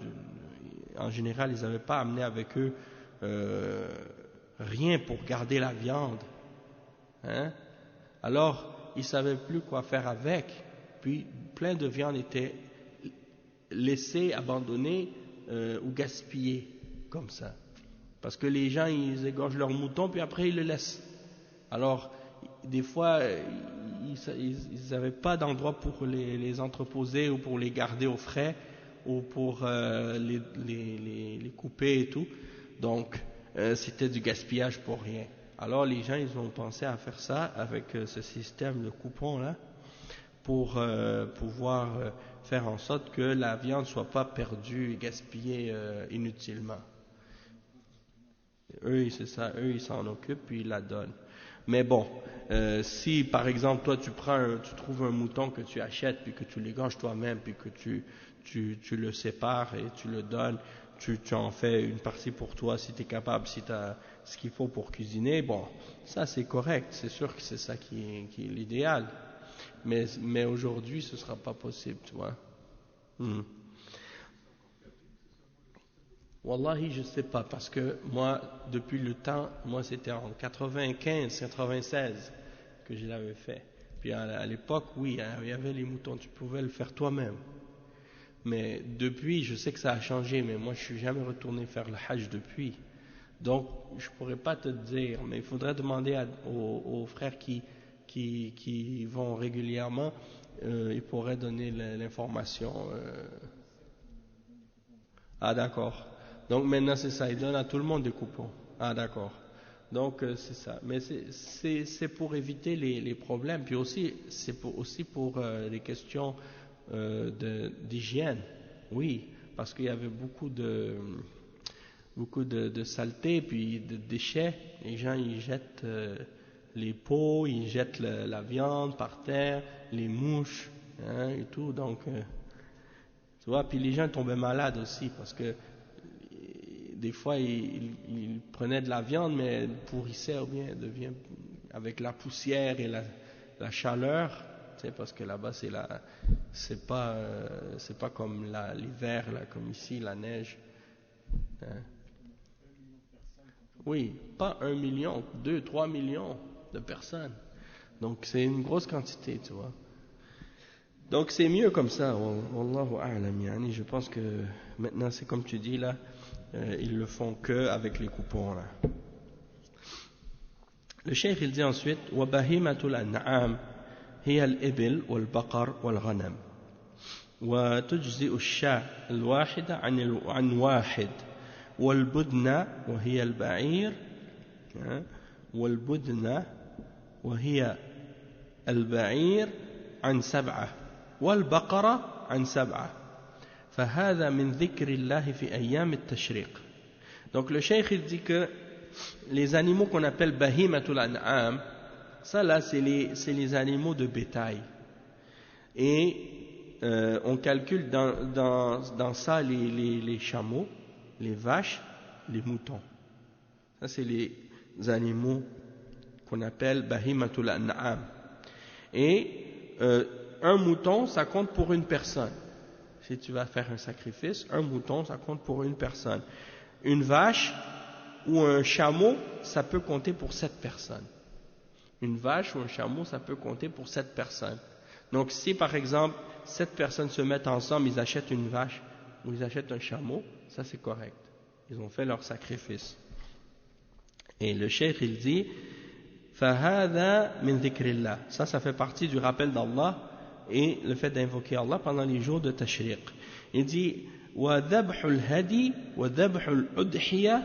en général, ils n'avaient pas amené avec eux rien pour garder la viande. Alors, ils ne savaient plus quoi faire avec. Puis, plein de viande était laissée, abandonnée ou gaspillée, comme ça. Parce que les gens, ils égorgent leur mouton, puis après, ils le laissent. Alors, des fois, ils ils n'avaient pas d'endroit pour les entreposer ou pour les garder au frais ou pour les couper et tout. Donc, c'était du gaspillage pour rien. Alors, les gens, ils ont pensé à faire ça avec ce système de coupons-là pour pouvoir faire en sorte que la viande ne soit pas perdue et gaspillée inutilement. Eux, c'est ça, eux, ils s'en occupent puis ils la donnent. Mais bon, si par exemple, toi, tu trouves un mouton que tu achètes puis que tu l'égorges toi-même puis que tu le sépares et tu le donnes, tu en fais une partie pour toi si tu es capable, si tu as ce qu'il faut pour cuisiner, bon, ça c'est correct, c'est sûr que c'est ça qui est l'idéal. Mais aujourd'hui, ce ne sera pas possible, tu vois. Wallahi, je ne sais pas, parce que moi, depuis le temps, moi c'était en 95, 96 que je l'avais fait. Puis à l'époque, oui, il y avait les moutons, tu pouvais le faire toi-même. Mais depuis, je sais que ça a changé, mais moi je suis jamais retourné faire le hajj depuis. Donc, je pourrais pas te dire, mais il faudrait demander aux frères qui vont régulièrement, ils pourraient donner l'information. Ah d'accord. Donc maintenant c'est ça, ils donnent à tout le monde des coupons. Ah d'accord. Donc c'est ça. Mais c'est pour éviter les problèmes. Puis aussi, c'est aussi pour les questions d'hygiène. Oui, parce qu'il y avait beaucoup de saleté, puis de déchets. Les gens, ils jettent les pots, ils jettent la viande par terre, les mouches, hein, et tout. Donc, tu vois, puis les gens tombaient malades aussi, parce que des fois, ils prenaient de la viande, mais elle pourrissait ou bien devient avec la poussière et la chaleur, tu sais, parce que là-bas, c'est pas comme l'hiver, là, comme ici, la neige. Hein. Oui, pas 1 million, 2, 3 millions de personnes. Donc c'est une grosse quantité, tu vois. Donc c'est mieux comme ça, wallahu a'lam, yani. Je pense que maintenant c'est comme tu dis là, ils le font que avec les coupons là. Le cheikh il dit ensuite وبهيمة الأنعام هي الإبل والبقر والغنم وتجزئ الشاة الواحدة عن واحد والبدنة وهي البعير والبدنة وهي البعير عن 7 والبقرة عن 7 فهذا من ذكر الله في أيام التشريق. Donc le cheikh il dit que les animaux qu'on appelle bahimatul an'am, ça là c'est les animaux de bétail. Et on calcule dans ça les chameaux, les vaches, les moutons. Ça c'est les animaux qu'on appelle bahimatul an'am. Et un mouton, ça compte pour une personne. Si tu vas faire un sacrifice, un mouton, ça compte pour une personne. Une vache ou un chameau, ça peut compter pour 7 personnes. Une vache ou un chameau, ça peut compter pour 7 personnes. Donc si par exemple 7 personnes se mettent ensemble, ils achètent une vache ou ils achètent un chameau, ça c'est correct. Ils ont fait leur sacrifice. Et le cheikh il dit فَهَذَا مِنْ ذِكْرِ اللَّهِ. Ça fait partie du rappel d'Allah et le fait d'invoquer Allah pendant les jours de Tashriq. Il dit وَذَبْحُ الْهَدِي وَذَبْحُ الْأُضْحِيَةِ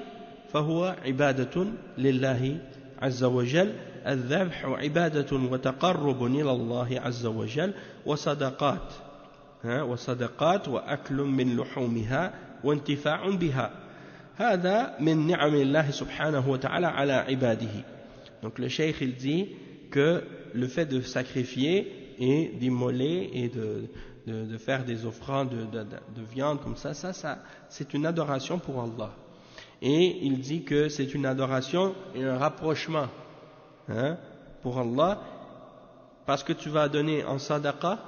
فهو عبادة لله عز وجل. الذبح عبادة وتقرب إلى الله عز وجل وصدقات وأكل من لحومها وانتفاع بها. هذا من نعم الله سبحانه وتعالى على عباده. Donc le cheikh il dit que le fait de sacrifier et d'immoler et de faire des offrandes de viande comme ça c'est une adoration pour Allah. Et il dit que c'est une adoration et un rapprochement pour Allah, parce que tu vas donner en sadaqa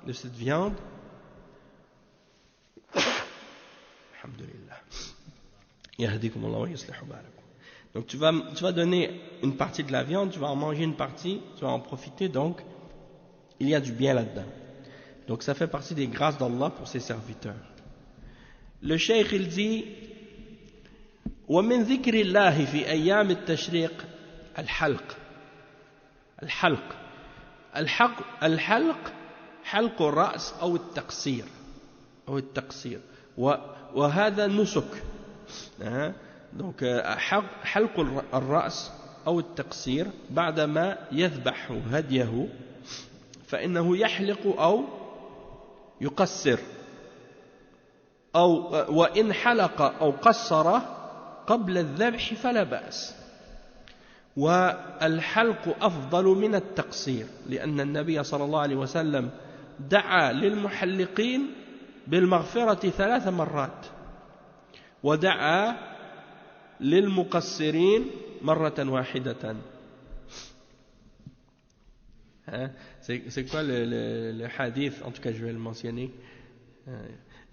de cette viande. Alhamdulillah. Yahdikum Allah wa yuslihu balakum. Donc tu vas donner une partie de la viande, tu vas en manger une partie, tu vas en profiter, donc il y a du bien là-dedans. Donc ça fait partie des grâces d'Allah pour ses serviteurs. Le cheikh il dit ومن ذكر الله في أيام التشريق الحلق الحلق حلق الرأس أو التقصير وهذا نسك. donc حلق الرأس أو التقصير بعدما يذبح هديه فإنه يحلق أو يقصر أو وإن حلق أو قصر قبل الذبح فلا بأس. والحلق أفضل من التقصير لأن النبي صلى الله عليه وسلم دعا للمحلقين بالمغفرة 3 مرات ودعا للمقصرين مرة واحدة. C'est quoi le hadith, en tout cas je vais le mentionner.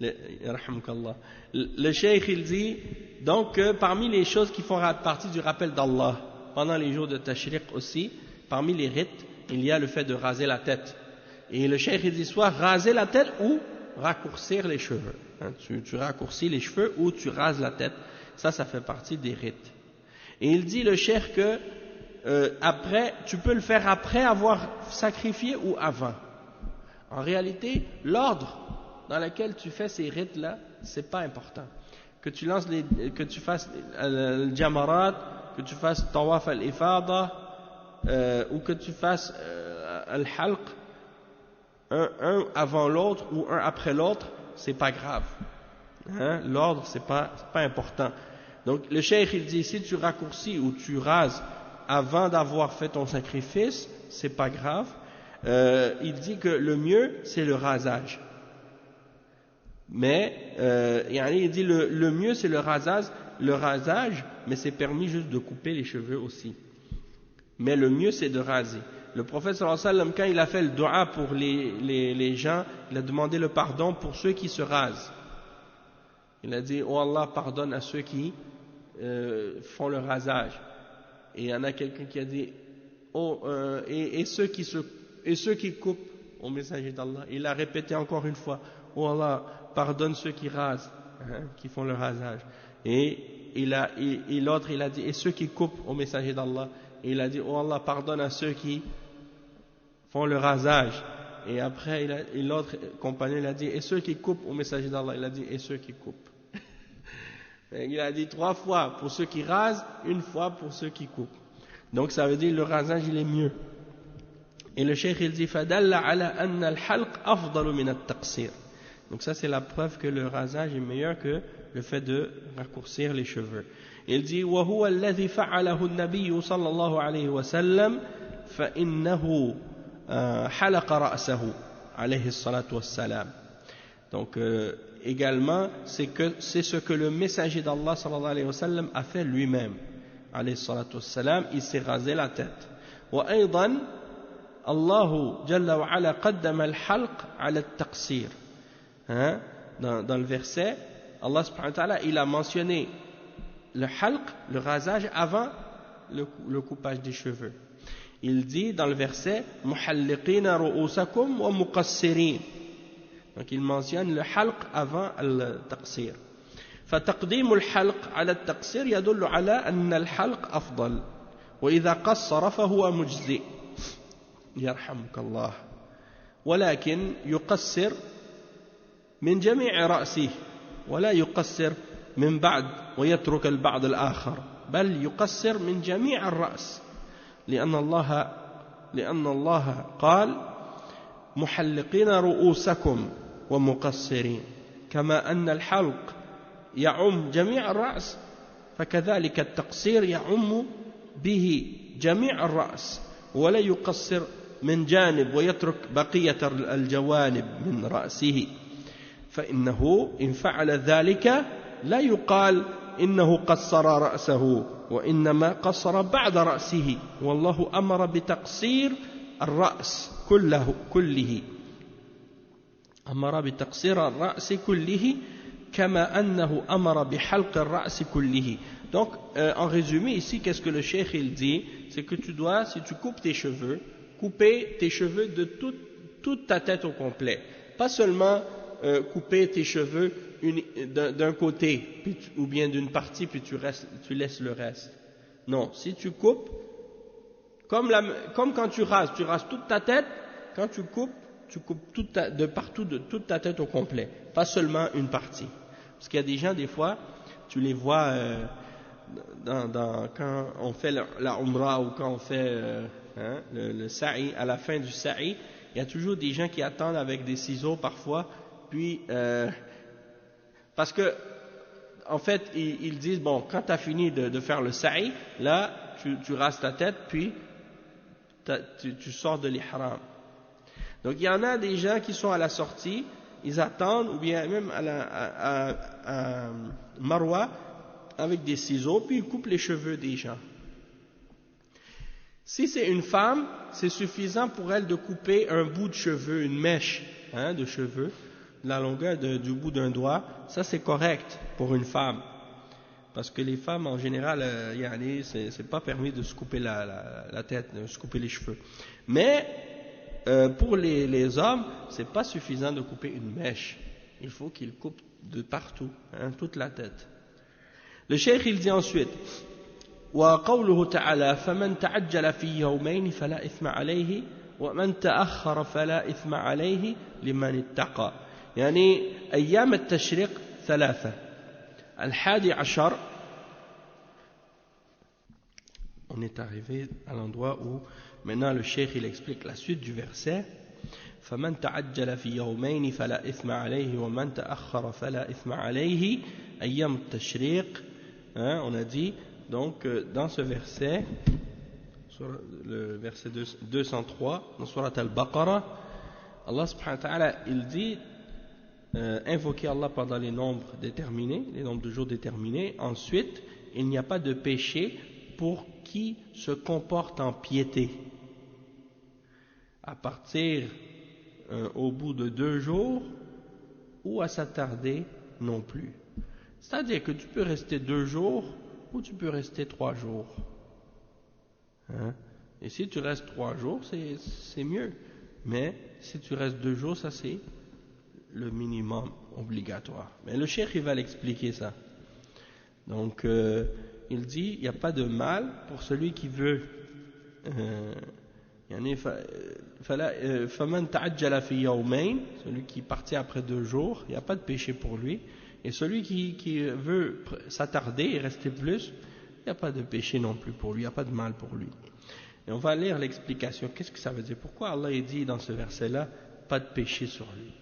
Le cheikh il dit donc parmi les choses qui font partie du rappel d'Allah pendant les jours de Tashriq aussi, parmi les rites, il y a le fait de raser la tête. Et le cheikh il dit soit raser la tête ou raccourcir les cheveux. Tu raccourcis les cheveux ou tu rases la tête. Ça fait partie des rites. Et il dit le cheikh que après, tu peux le faire après avoir sacrifié ou avant. En réalité, l'ordre dans lequel tu fais ces rites-là, c'est pas important. Que tu fasses le jamarat, que tu fasses tawaf al-ifada, ou que tu fasses al-halq, un avant l'autre ou un après l'autre, c'est pas grave. L'ordre, c'est pas important. Donc le cheikh il dit si tu raccourcis ou tu rases avant d'avoir fait ton sacrifice, c'est pas grave. Il dit que le mieux c'est le rasage. Mais il dit le mieux c'est le rasage, mais c'est permis juste de couper les cheveux aussi. Mais le mieux c'est de raser. Le prophète sallallahu alayhi wa sallam, quand il a fait le dua pour les gens, il a demandé le pardon pour ceux qui se rasent. Il a dit oh Allah pardonne à ceux qui font le rasage. Et il y en a quelqu'un qui a dit et ceux qui coupent au messager d'Allah. Il a répété encore une fois oh Allah pardonne ceux qui rasent, qui font le rasage. Et l'autre il a dit et ceux qui coupent au messager d'Allah. Et il a dit oh Allah pardonne à ceux qui font le rasage. Et après l'autre compagnon il a dit et ceux qui coupent au messager d'Allah. Il a dit et ceux qui coupent. Il a dit 3 fois pour ceux qui rasent, 1 fois pour ceux qui coupent. Donc ça veut dire le rasage il est mieux. Et le cheikh il dit fadalla ala anna al-halq afdalu min at-taqsir. Donc ça c'est la preuve que le rasage est meilleur que le fait de raccourcir les cheveux. Il dit wa huwa alladhi fa'alahu an-nabiy sallallahu alayhi wa sallam fa innahu halaqa ra'sahu alayhi salatu wassalam. Donc également c'est ce que le messager d'Allah sallallahu alayhi wa sallam a fait lui-même alayhi salatu wassalam, il s'est rasé la tête. Wa aydan Allah jalla wa ala qaddama al-halq ala at-taqsir. Dans le verset Allah subhanahu wa ta'ala il a mentionné le halq, le rasage avant le coupage des cheveux. Il dit dans le verset muhalliqina ru'usakum wa muqassirin. Donc il mentionne le halq avant le taqsir. فتقديم الحلق على التقصير يدل على أن الحلق أفضل وإذا قصر فهو مجزئ يرحمك الله ولكن يقصر من جميع رأسه ولا يقصر من بعد ويترك البعض الآخر بل يقصر من جميع الرأس لأن الله قال محلقين رؤوسكم ومقصرين كما أن الحلق يعم جميع الرأس فكذلك التقصير يعم به جميع الرأس ولا يقصر من جانب ويترك بقية الجوانب من رأسه فإنه إن فعل ذلك لا يقال إنه قصر رأسه وإنما قصر بعد رأسه والله أمر بتقصير الرأس كله أمر بتقصير الرأس كله كما أنه أمر بحلق الرأس كله. Donc en résumé ici qu'est-ce que le cheikh il dit, c'est que tu dois, si tu coupes tes cheveux, couper tes cheveux de toute ta tête au complet, pas seulement couper tes cheveux d'un côté ou bien d'une partie puis tu laisses le reste. Non, si tu coupes, Comme quand tu rases toute ta tête, quand tu coupes de partout, de toute ta tête au complet, pas seulement une partie. Parce qu'il y a des gens, des fois, tu les vois quand on fait la umrah ou quand on fait le sa'i, à la fin du sa'i, il y a toujours des gens qui attendent avec des ciseaux parfois, puis parce que en fait ils disent bon, quand tu as fini de faire le sa'i, là tu rases ta tête, puis tu sors de l'ihram. Donc il y en a des gens qui sont à la sortie, ils attendent, ou bien même à Marwa, avec des ciseaux, puis ils coupent les cheveux des gens. Si c'est une femme, c'est suffisant pour elle de couper un bout de cheveux, une mèche de cheveux, la longueur du bout d'un doigt, ça c'est correct pour une femme. Parce que les femmes en général, c'est pas permis de se couper la tête, de se couper les cheveux. Mais pour les hommes, c'est pas suffisant de couper une mèche. Il faut qu'ils coupent de partout, toute la tête. Le cheikh il dit ensuite, وقوله تعالى فمن تعجل في يومين فلا إثم عليه ومن تأخر فلا إثم عليه لمن اتقى. يعني أيام التشريق ثلاثة. الحادي عشر. On est arrivé à l'endroit où maintenant le cheikh il explique la suite du verset. فمن تعجل في يومين فلا إثم عليه ومن تأخر فلا إثم عليه أيام التشريق. On a dit donc dans ce verset, sur le verset 203 dans Surat Al-Baqarah, Allah subhanahu wa ta'ala il dit invoquer Allah pendant les nombres déterminés, les nombres de jours déterminés. Ensuite, il n'y a pas de péché pour qui se comporte en piété à partir au bout de 2 jours ou à s'attarder non plus. C'est-à-dire que tu peux rester 2 jours ou tu peux rester 3 jours. Et si tu restes 3 jours, c'est mieux. Mais si tu restes 2 jours, ça c'est le minimum obligatoire. Mais le cheikh il va l'expliquer ça. Donc il dit, il n'y a pas de mal pour celui qui veut فَمَنْ تَعَجَّلَ فِي يَوْمَيْنِ, celui qui partit après 2 jours, il n'y a pas de péché pour lui. Et celui qui veut s'attarder et rester plus, il n'y a pas de péché non plus pour lui, il n'y a pas de mal pour lui. Et on va lire l'explication. Qu'est-ce que ça veut dire? Pourquoi Allah dit dans ce verset-là, pas de péché sur lui?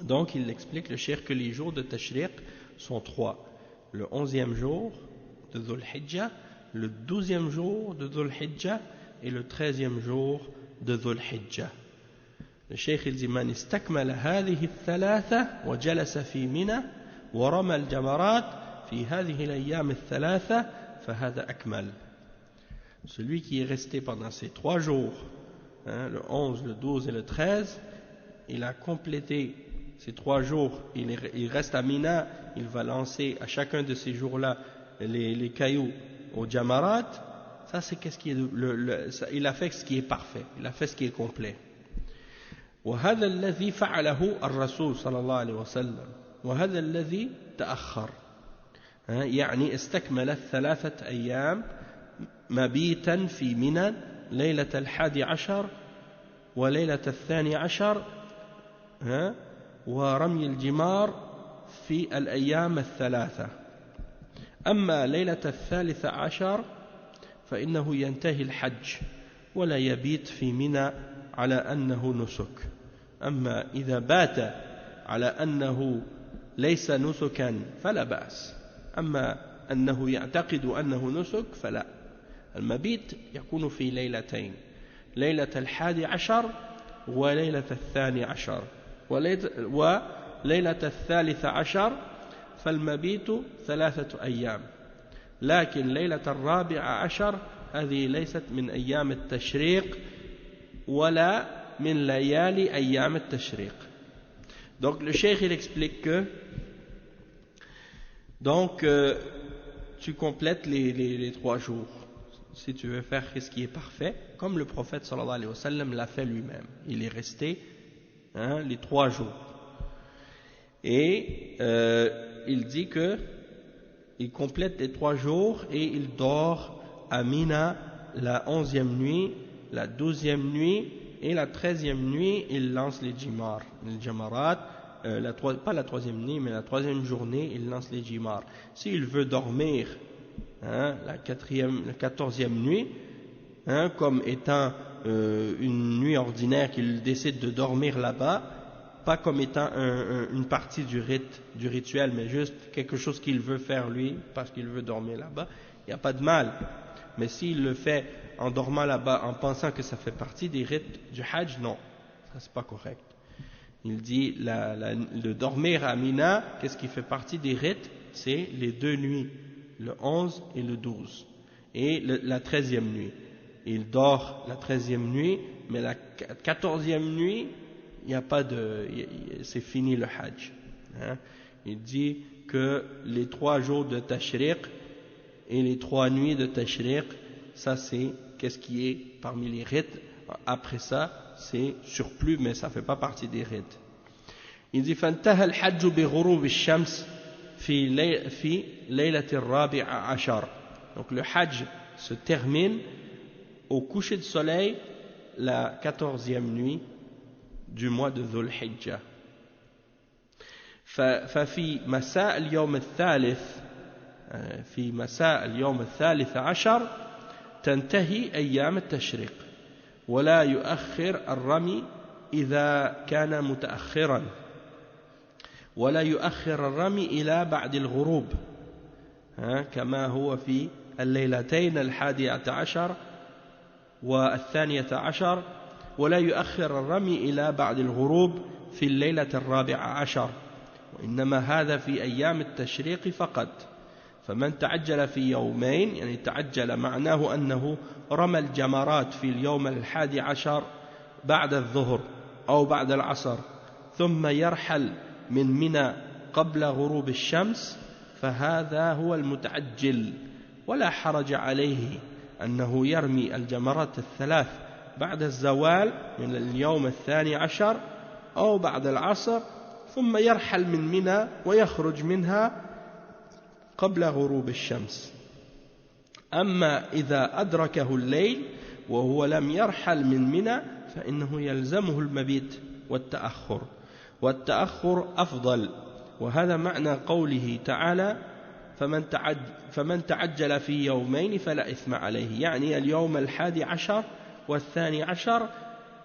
Donc il explique, le cheikh, que les jours de Tashriq sont 3. Le 11e jour de Dhul Hijjah, le 12e jour de Dhul Hijjah et le 13e jour de Dhul Hijjah. Le cheikh il dit من استكمل هذه الثلاثة وجلس في منى ورمى الجمرات في هذه الأيام الثلاثة فهذا أكمل. Celui qui est resté pendant ces 3 jours, le 11, le 12 et le 13, il a complété ces 3 jours, il reste à Mina, il va lancer à chacun de ces jours-là les cailloux au Jamarat. Ça c'est qu'est-ce qui est il a fait ce qui est parfait, il a fait ce qui est complet. وهذا الذي فعله الرسول صلى الله عليه وسلم وهذا الذي تأخر. يعني استكمل 3 أيام مبيتا في منى ليلة 11 وليلة 12 ورمي الجمار في الأيام 3. أما ليلة 13 فإنه ينتهي الحج ولا يبيت في منى على أنه نسك. أما إذا بات على أنه ليس نسكا فلا بأس. أما أنه يعتقد أنه نسك فلا. المبيت يكون في ليلتين، ليلة 11 وليلة 12 وليلة 13 فالمبيت 3 أيام. لكن ليلة 14 هذه ليست من أيام التشريق ولا من ليالي أيام التشريق. Donc le cheikh il explique que donc tu complètes les 3 jours si tu veux faire ce qui est parfait, comme le prophète sallallahu alayhi wa sallam l'a fait lui-même. Il est resté les 3 jours et il dit que il complète les 3 jours et il dort à Mina la 11e nuit, la 12e nuit et la 13e nuit, il lance les jamarat, pas la 3e nuit, mais la 3e journée, il lance les jimar. S'il veut dormir la 14e nuit, comme étant une nuit ordinaire qu'il décide de dormir là-bas, pas comme étant une partie du rituel, mais juste quelque chose qu'il veut faire lui, parce qu'il veut dormir là-bas, il n'y a pas de mal. Mais s'il le fait en dormant là-bas, en pensant que ça fait partie des rites du Hajj, non, ça c'est pas correct. Il dit, le dormir à Mina, qu'est-ce qui fait partie des rites? C'est les 2 nuits, le 11 et le 12, et la 13e nuit. Il dort la 13e nuit, mais la 14e nuit, il n'y a pas c'est fini le Hajj. Il dit que les 3 jours de Tashriq et les 3 nuits de Tashriq, ça c'est qu'est-ce qui est parmi les rites. Après ça, c'est surplus, mais ça ne fait pas partie des rites. Il dit فانتهى الحج بغروب الشمس في ليلة الرابع عشر. Donc le Hajj se termine au coucher de soleil la 14e nuit du mois de Dhul Hijjah. ففي مساء اليوم الثالث عشر تنتهي أيام التشريق ولا يؤخر الرمي إذا كان متأخرا ولا يؤخر الرمي إلى بعد الغروب كما هو في الليلتين 11 و12 ولا يؤخر الرمي إلى بعد الغروب في الليلة 14 وإنما هذا في أيام التشريق فقط فمن تعجل في يومين يعني تعجل معناه أنه رمى الجمرات في اليوم 11 بعد الظهر أو بعد العصر ثم يرحل من منى قبل غروب الشمس فهذا هو المتعجل ولا حرج عليه أنه يرمي الجمرات الثلاث بعد الزوال من اليوم 12 أو بعد العصر ثم يرحل من منى ويخرج منها قبل غروب الشمس أما إذا أدركه الليل وهو لم يرحل من منى فإنه يلزمه المبيت والتأخر أفضل وهذا معنى قوله تعالى فمن تعجل في يومين فلا إثم عليه يعني اليوم 11 و12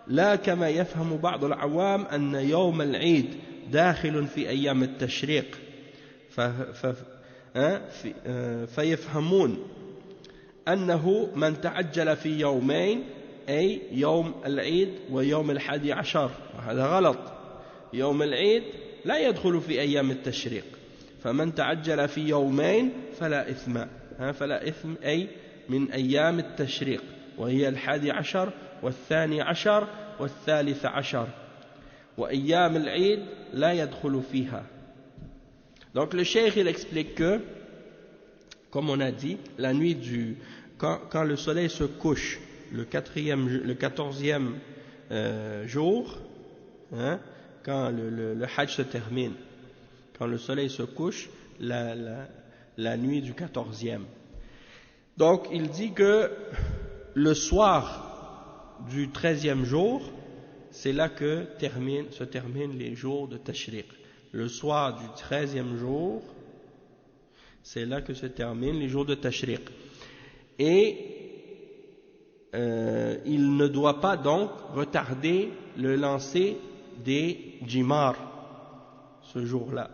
لا كما يفهم بعض العوام أن يوم العيد داخل في أيام التشريق فيفهمون أنه من تعجل في يومين أي يوم العيد ويوم 11 وهذا غلط يوم العيد لا يدخل في أيام التشريق فمن تعجل في يومين فلا إثم أي من أيام التشريق وهي 11 و12 و13 وأيام العيد لا يدخل فيها. Donc le cheikh il explique que, comme on a dit, la nuit quand le soleil se couche, le 14e jour, quand le Hajj se termine, quand le soleil se couche, la nuit du 14e. Donc il dit que le soir du 13e jour, c'est là que se terminent les jours de Tashriq. Le soir du 13e jour, c'est là que se terminent les jours de Tashriq. Et il ne doit pas donc retarder le lancer des jimar ce jour-là.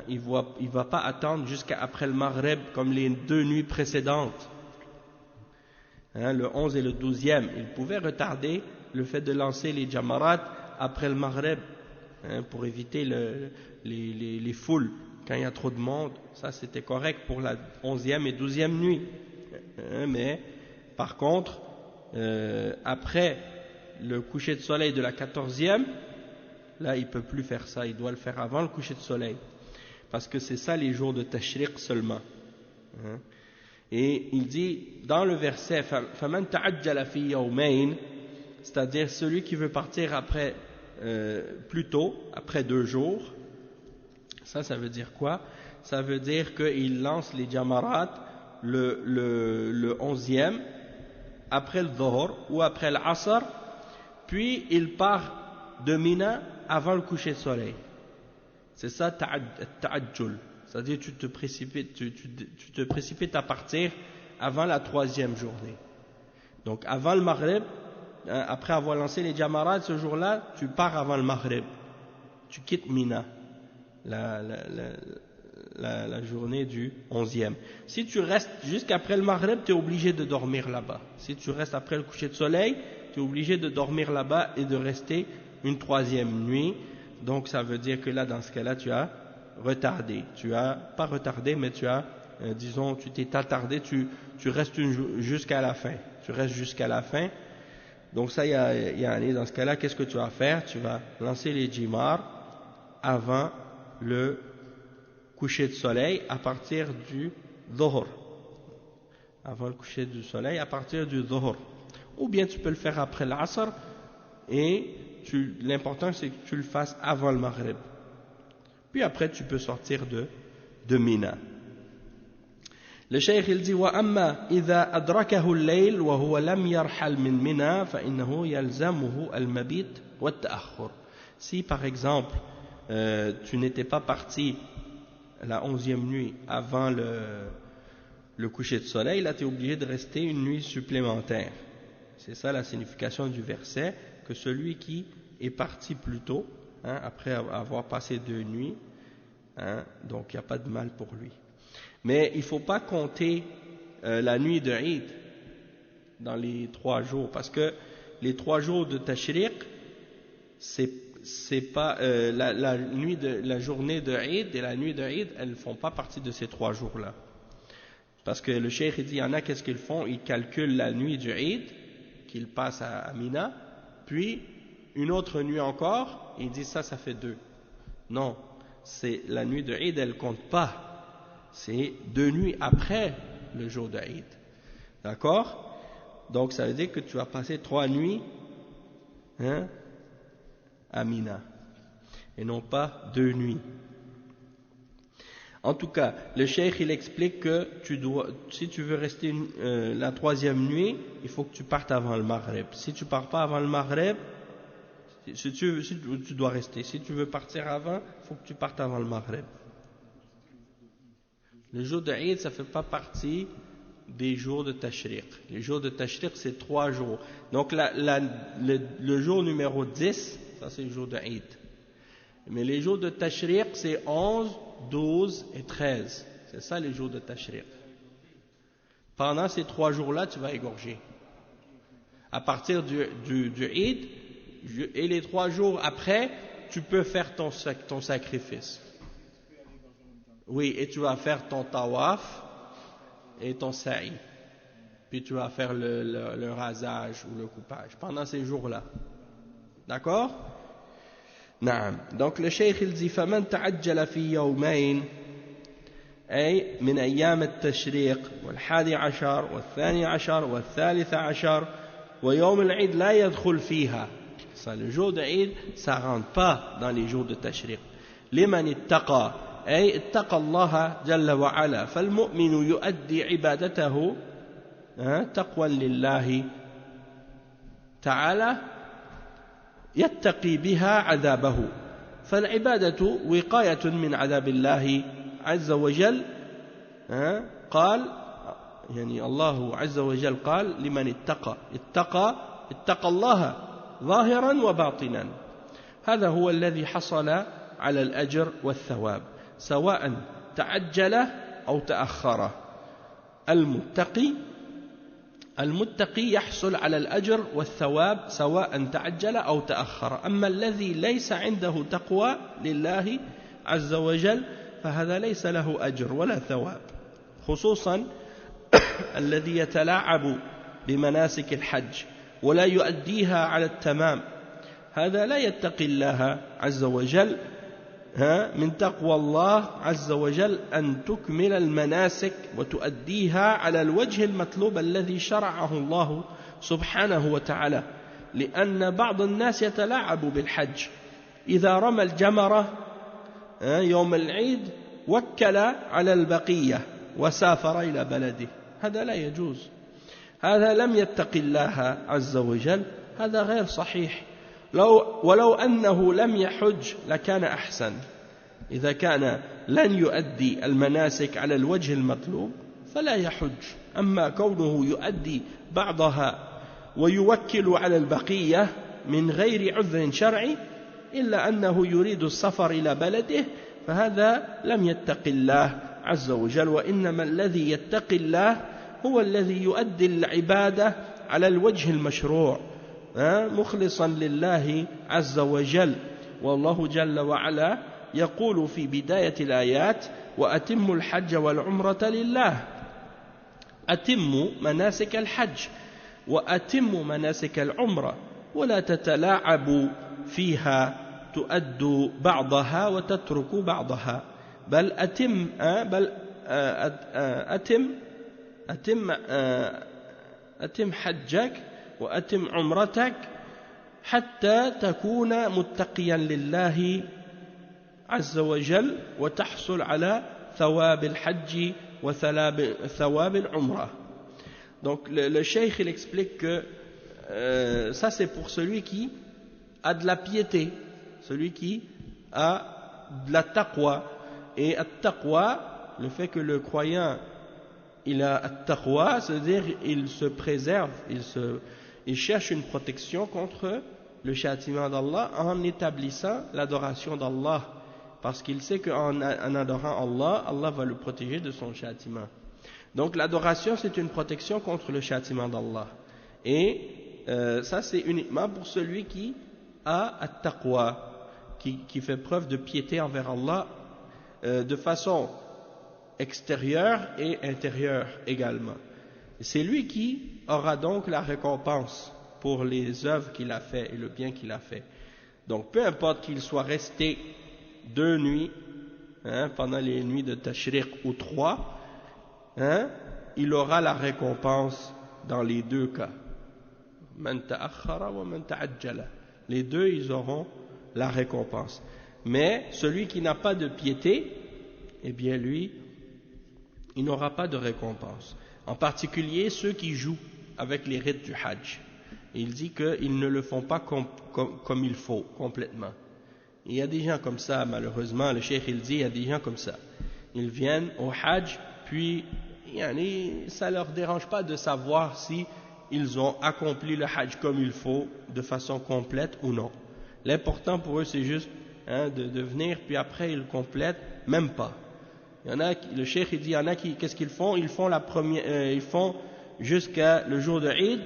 Il ne va pas attendre jusqu'à après le Maghreb comme les 2 nuits précédentes. Le 11 et le 12e, il pouvait retarder le fait de lancer les jamarat après le Maghreb pour éviter les foules quand il y a trop de monde. Ça c'était correct pour la 11e et 12e nuit. Mais par contre, après le coucher de soleil de la 14e, là il ne peut plus faire ça, il doit le faire avant le coucher de soleil. Parce que c'est ça les jours de Tashriq seulement. Et il dit dans le verset فَمَنْ تَعَجَّلَ فِي يَوْمَيْنِ, c'est-à-dire celui qui veut partir après plus tôt, après 2 jours. Ça veut dire quoi? Ça veut dire qu'il lance les jamarat le 11e après le Dhuhr ou après l'Asr, puis il part de Mina avant le coucher de soleil. C'est ça ta'ajjul, c'est-à-dire tu te précipites à partir avant la troisième journée. Donc avant le Maghrib, après avoir lancé les Jamarat ce jour-là, tu pars avant le Maghrib, tu quittes Mina la journée du 11e. Si tu restes jusqu'après le Maghrib, tu es obligé de dormir là-bas. Si tu restes après le coucher de soleil, tu es obligé de dormir là-bas et de rester une troisième nuit. Donc ça veut dire que là, dans ce cas-là, tu as retardé. Tu as, pas retardé, mais tu as, disons, tu t'es attardé, tu restes jusqu'à la fin. Tu restes jusqu'à la fin. Donc ça, dans ce cas-là, qu'est-ce que tu vas faire? Tu vas lancer les jimar avant le coucher de soleil à partir du dhuhr. Avant le coucher du soleil à partir du dhuhr. Ou bien tu peux le faire après l'asr et l'important c'est que tu le fasses avant le maghrib. Puis après tu peux sortir de Mina. Le cheikh il dit وَأَمَّا إِذَا أَدْرَكَهُ اللَّيْلُ وَهُوَ لَمْ يَرْحَلْ مِنْ مِنَا فَإِنَّهُ يَلْزَمُهُ الْمَبِيتُ وَالتَّأَخُّرُ. Si par exemple tu n'étais pas parti la 11e nuit avant le coucher de soleil, là tu es obligé de rester une nuit supplémentaire. C'est ça la signification du verset, que celui qui est parti plus tôt, après avoir passé 2 nuits, donc il n'y a pas de mal pour lui. Mais il ne faut pas compter la nuit de Eid dans les 3 jours, parce que les 3 jours de Tashriq, c'est pas la journée de Eid et la nuit de Eid, elles ne font pas partie de ces 3 jours-là. Parce que le cheikh dit, il y en a, qu'est-ce qu'ils font? Ils calculent la nuit du Eid, qu'ils passent à Mina, puis une autre nuit encore, ils disent ça fait 2. Non, c'est la nuit de Eid, elle ne compte pas. C'est 2 nuits après le jour de Eid. D'accord? Donc ça veut dire que tu vas passer 3 nuits à Mina, et non pas 2 nuits. En tout cas, le cheikh il explique que si tu veux rester la 3e nuit, il faut que tu partes avant le Maghrib. Si tu pars pas avant le Maghrib, tu dois rester. Si tu veux partir avant, il faut que tu partes avant le Maghrib. Le jour de Eid, ça fait pas partie des jours de Tashriq. Les jours de Tashriq, c'est 3 jours. Donc le jour numéro 10, ça c'est le jour de Eid. Mais les jours de Tashriq, c'est 11, 12 et 13. C'est ça les jours de Tashriq. Pendant ces 3 jours-là, tu vas égorger. À partir du Eid, et les 3 jours après, tu peux faire ton sacrifice. Oui, et tu vas faire ton tawaf et ton sa'i. Puis tu vas faire le rasage ou le coupage pendant ces jours-là. D'accord? نعم. Donc le cheikh il dit فمن تعجل في يومين أي من أيام التشريق وال11 وال12 وال13 ويوم العيد لا يدخل فيها. Ça, le jour de Eid, ça rentre pas dans les jours de Tashriq. لمن اتقى أي اتقى الله جل وعلا فالمؤمن يؤدي عبادته تقوى لله تعالى يتقي بها عذابه فالعبادة وقاية من عذاب الله عز وجل قال يعني الله عز وجل قال لمن اتقى الله ظاهرا وباطنا هذا هو الذي حصل على الأجر والثواب سواء تعجل أو تأخر المتقي يحصل على الأجر والثواب سواء تعجل أو تأخر أما الذي ليس عنده تقوى لله عز وجل فهذا ليس له أجر ولا ثواب خصوصا الذي يتلاعب بمناسك الحج ولا يؤديها على التمام هذا لا يتقي الله عز وجل من تقوى الله عز وجل أن تكمل المناسك وتؤديها على الوجه المطلوب الذي شرعه الله سبحانه وتعالى لأن بعض الناس يتلاعب بالحج إذا رمى الجمرة يوم العيد وكل على البقية وسافر إلى بلده هذا لا يجوز هذا لم يتق الله عز وجل هذا غير صحيح ولو أنه لم يحج لكان أحسن إذا كان لن يؤدي المناسك على الوجه المطلوب فلا يحج أما كونه يؤدي بعضها ويوكل على البقية من غير عذر شرعي إلا أنه يريد السفر إلى بلده فهذا لم يتق الله عز وجل وإنما الذي يتقي الله هو الذي يؤدي العبادة على الوجه المشروع مخلصا لله عز وجل والله جل وعلا يقول في بداية الآيات وأتموا الحج والعمرة لله أتموا مناسك الحج وأتموا مناسك العمرة ولا تتلاعبوا فيها تؤدوا بعضها وتتركوا بعضها بل أتم حجك وأتم عمرتك حتى تكون متقيا لله عز وجل وتحصل على ثواب الحج وثواب العمرة. Donc le cheikh il explique que ça c'est pour celui qui a de la piété, celui qui a de la taqwa. Et at-taqwa, le fait que le croyant il a at-taqwa, c'est-à-dire il se préserve, il cherche une protection contre le châtiment d'Allah en établissant l'adoration d'Allah, parce qu'il sait qu'en adorant Allah, Allah va le protéger de son châtiment. Donc l'adoration c'est une protection contre le châtiment d'Allah. Et ça c'est uniquement pour celui qui a at-taqwa, qui fait preuve de piété envers Allah de façon extérieure et intérieure également. C'est lui qui aura donc la récompense pour les œuvres qu'il a fait et le bien qu'il a fait. Donc peu importe qu'il soit resté 2 nuits pendant les nuits de Tashriq ou 3, il aura la récompense dans les 2 cas. Man ta'akhkhara wa man ta'ajjala. Les 2 ils auront la récompense. Mais celui qui n'a pas de piété, eh bien lui, il n'aura pas de récompense. En particulier ceux qui jouent avec les rites du Hajj. Il dit qu'ils ne le font pas comme il faut, complètement. Il y a des gens comme ça, malheureusement, le cheikh il dit, il y a des gens comme ça. Ils viennent au Hajj, puis ça ne leur dérange pas de savoir si ils ont accompli le Hajj comme il faut, de façon complète ou non. L'important pour eux, c'est juste de venir, puis après ils complètent, même pas. Il y en a, le cheikh il dit, il y en a qui, qu'est-ce qu'ils font? Ils font ils font jusqu'à le jour de Eid,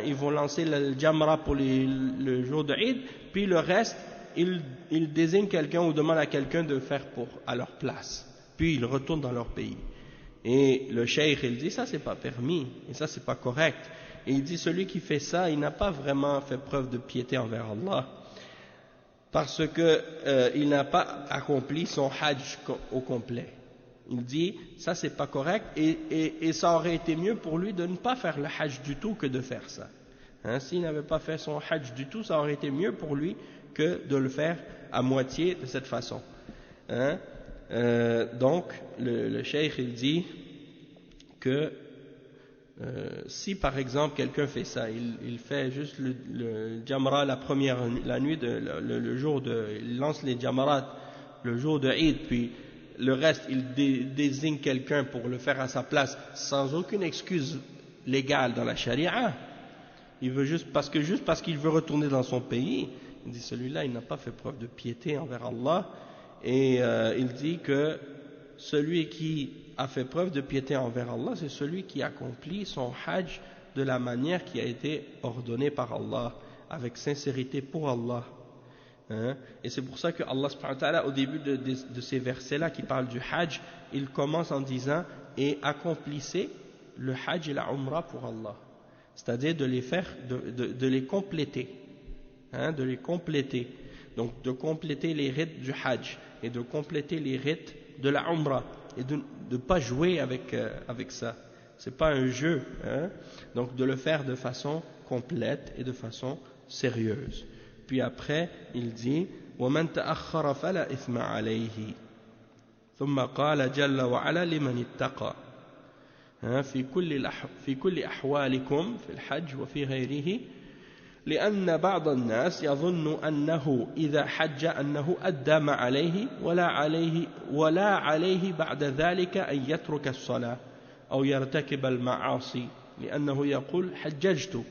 ils vont lancer le jamra pour le jour de Eid, puis le reste, ils désignent quelqu'un ou demandent à quelqu'un de faire à leur place. Puis ils retournent dans leur pays. Et le cheikh il dit, ça c'est pas permis, et ça c'est pas correct. Et il dit, celui qui fait ça, il n'a pas vraiment fait preuve de piété envers Allah, parce qu'il n'a pas accompli son hajj au complet. Il dit, ça c'est pas correct, et ça aurait été mieux pour lui de ne pas faire le hajj du tout que de faire ça. S'il n'avait pas fait son hajj du tout, ça aurait été mieux pour lui que de le faire à moitié de cette façon. Donc, le cheikh il dit que si par exemple quelqu'un fait ça, il fait juste le jamra la nuit le jour il lance les jamarat le jour de Eid, puis le reste il désigne quelqu'un pour le faire à sa place sans aucune excuse légale dans la charia. Il veut juste parce qu'il veut retourner dans son pays. Il dit celui-là il n'a pas fait preuve de piété envers Allah, et il dit que celui qui a fait preuve de piété envers Allah, c'est celui qui accomplit son hajj de la manière qui a été ordonnée par Allah, avec sincérité pour Allah. Et c'est pour ça que Allah subhanahu wa ta'ala, au début de ces versets-là qui parlent du hajj, il commence en disant et accomplissez le hajj et la umrah pour Allah, c'est-à-dire de les faire, de les compléter, de les compléter, donc de compléter les rites du hajj et de compléter les rites de la umrah, et de ne pas jouer avec ça. C'est pas un jeu, donc de le faire de façon complète et de façon sérieuse. Puis après il dit وَمَنْ تَأَخَّرَ فَلَا إِثْمَ عَلَيْهِ ثُمَّ قَالَ جَلَّ وَعَلَى لِمَنِ اتَّقَى في كل أحوالكم في الحج وفي غيره لأن بعض الناس يظن أنه إذا حج أنه أدى ما عليه ولا عليه بعد ذلك أن يترك الصلاة أو يرتكب المعاصي لأنه يقول حججت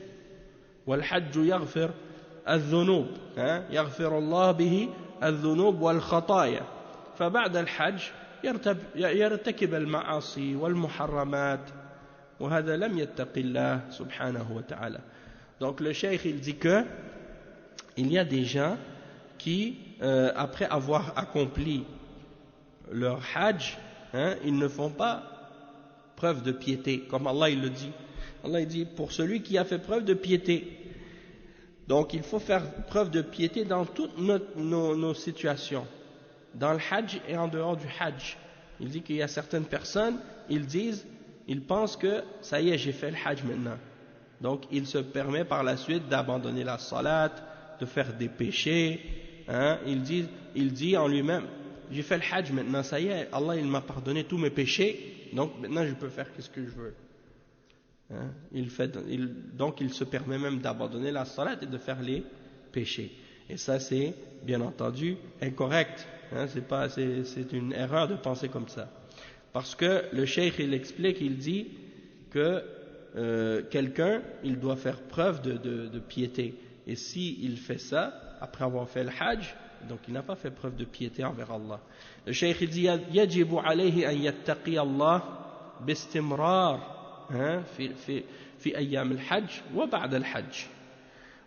والحج يغفر الذنوب يغفر الله به الذنوب والخطايا فبعد الحج يرتكب المعاصي والمحرمات وهذا لم يتق الله سبحانه وتعالى. Donc le cheikh il dit que il y a des gens qui après avoir accompli leur hajj ils ne font pas preuve de piété comme Allah il le dit. Allah il dit pour celui qui a fait preuve de piété. Donc il faut faire preuve de piété dans toutes nos situations, dans le hajj et en dehors du hajj. Il dit qu'il y a certaines personnes, ils pensent que ça y est, j'ai fait le hajj maintenant. Donc il se permet par la suite d'abandonner la salat, de faire des péchés. Il dit en lui-même, j'ai fait le hajj maintenant, ça y est, Allah il m'a pardonné tous mes péchés, donc maintenant je peux faire ce que je veux. Donc il se permet même d'abandonner la salat et de faire les péchés. Et ça c'est bien entendu incorrect. C'est une erreur de penser comme ça. Parce que le cheikh il explique, il dit que quelqu'un il doit faire preuve de piété. Et s'il fait ça, après avoir fait le hajj, donc il n'a pas fait preuve de piété envers Allah. Le cheikh il dit يجب عليه أن يتقي الله باستمرار في أيام الحج وبعد الحج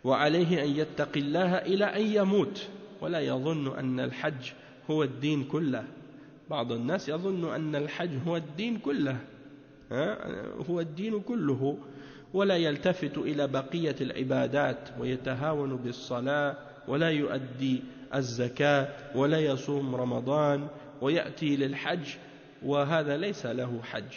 وعليه أن يتقي الله إلى أن يموت ولا يظن أن الحج هو الدين كله. بعض الناس يظن أن الحج هو الدين كله هو الدين كله ولا يلتفت إلى بقية العبادات ويتهاون بالصلاة ولا يؤدي الزكاة ولا يصوم رمضان ويأتي للحج وهذا ليس له حج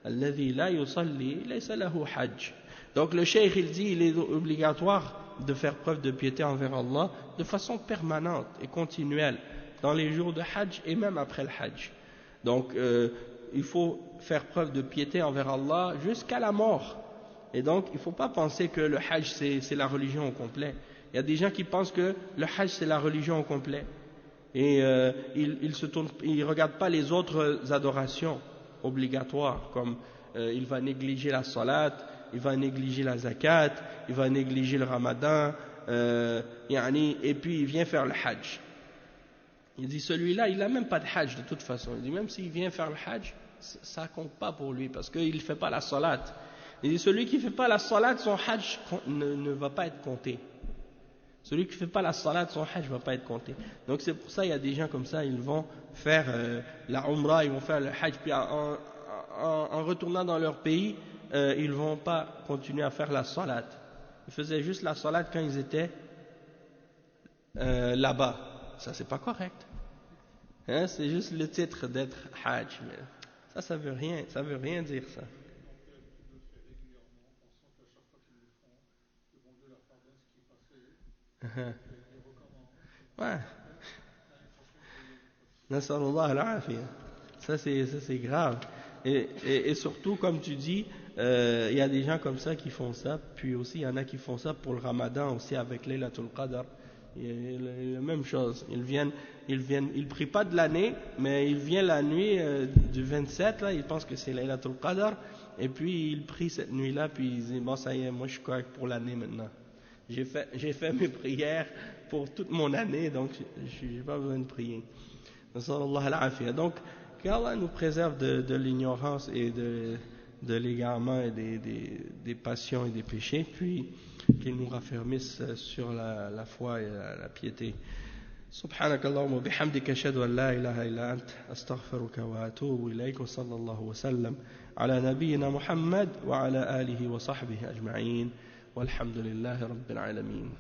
الذي لا يصلي ليس له حج. Donc le cheikh il dit il est obligatoire de faire preuve de piété envers Allah de façon permanente et continuelle dans les jours de hajj et même après le hajj. Donc il faut faire preuve de piété envers Allah jusqu'à la mort. Et donc il ne faut pas penser que le hajj c'est la religion au complet. Il y a des gens qui pensent que le hajj c'est la religion au complet et ils ne regardent pas les autres adorations obligatoires comme il va négliger la salat, il va négliger la zakat, il va négliger le ramadan et puis il vient faire le hajj. Il dit celui-là il n'a même pas de hajj de toute façon. Il dit même s'il vient faire le hajj ça ne compte pas pour lui parce qu'il ne fait pas la salat. Il dit celui qui ne fait pas la salat son hajj ne va pas être compté. Celui qui ne fait pas la salat son hajj ne va pas être compté. Donc c'est pour ça il y a des gens comme ça ils vont faire la umrah, ils vont faire le hajj puis en retournant dans leur pays ils ne vont pas continuer à faire la salat. Ils faisaient juste la salat quand ils étaient là-bas. Ça c'est pas correct. C'est juste le titre d'être hajj. Mais ça veut rien dire ça. Ouais. Nasallallahu al-afiya. Ça c'est grave. Et surtout comme tu dis, il y a des gens comme ça qui font ça, puis aussi il y en a qui font ça pour le Ramadan aussi avec Laylatul Qadr. La même chose. Ils prient pas de l'année, mais ils viennent la nuit du 27 là, ils pensent que c'est Laylatul Qadr et puis ils prient cette nuit-là puis ils disent bon ça y est, moi je suis correct pour l'année maintenant. J'ai fait mes prières pour toute mon année, donc je n'ai pas besoin de prier. Donc, qu'Allah nous préserve de l'ignorance et de l'égarement et des passions et des péchés, puis qu'il nous raffermisse sur la foi et la piété. سبحانك اللهم وبحمدك أشهد أن لا إله إلا أنت أستغفرك وأتوب إليك وصلى الله وسلم على نبينا محمد وعلى آله وصحبه أجمعين والحمد لله رب العالمين.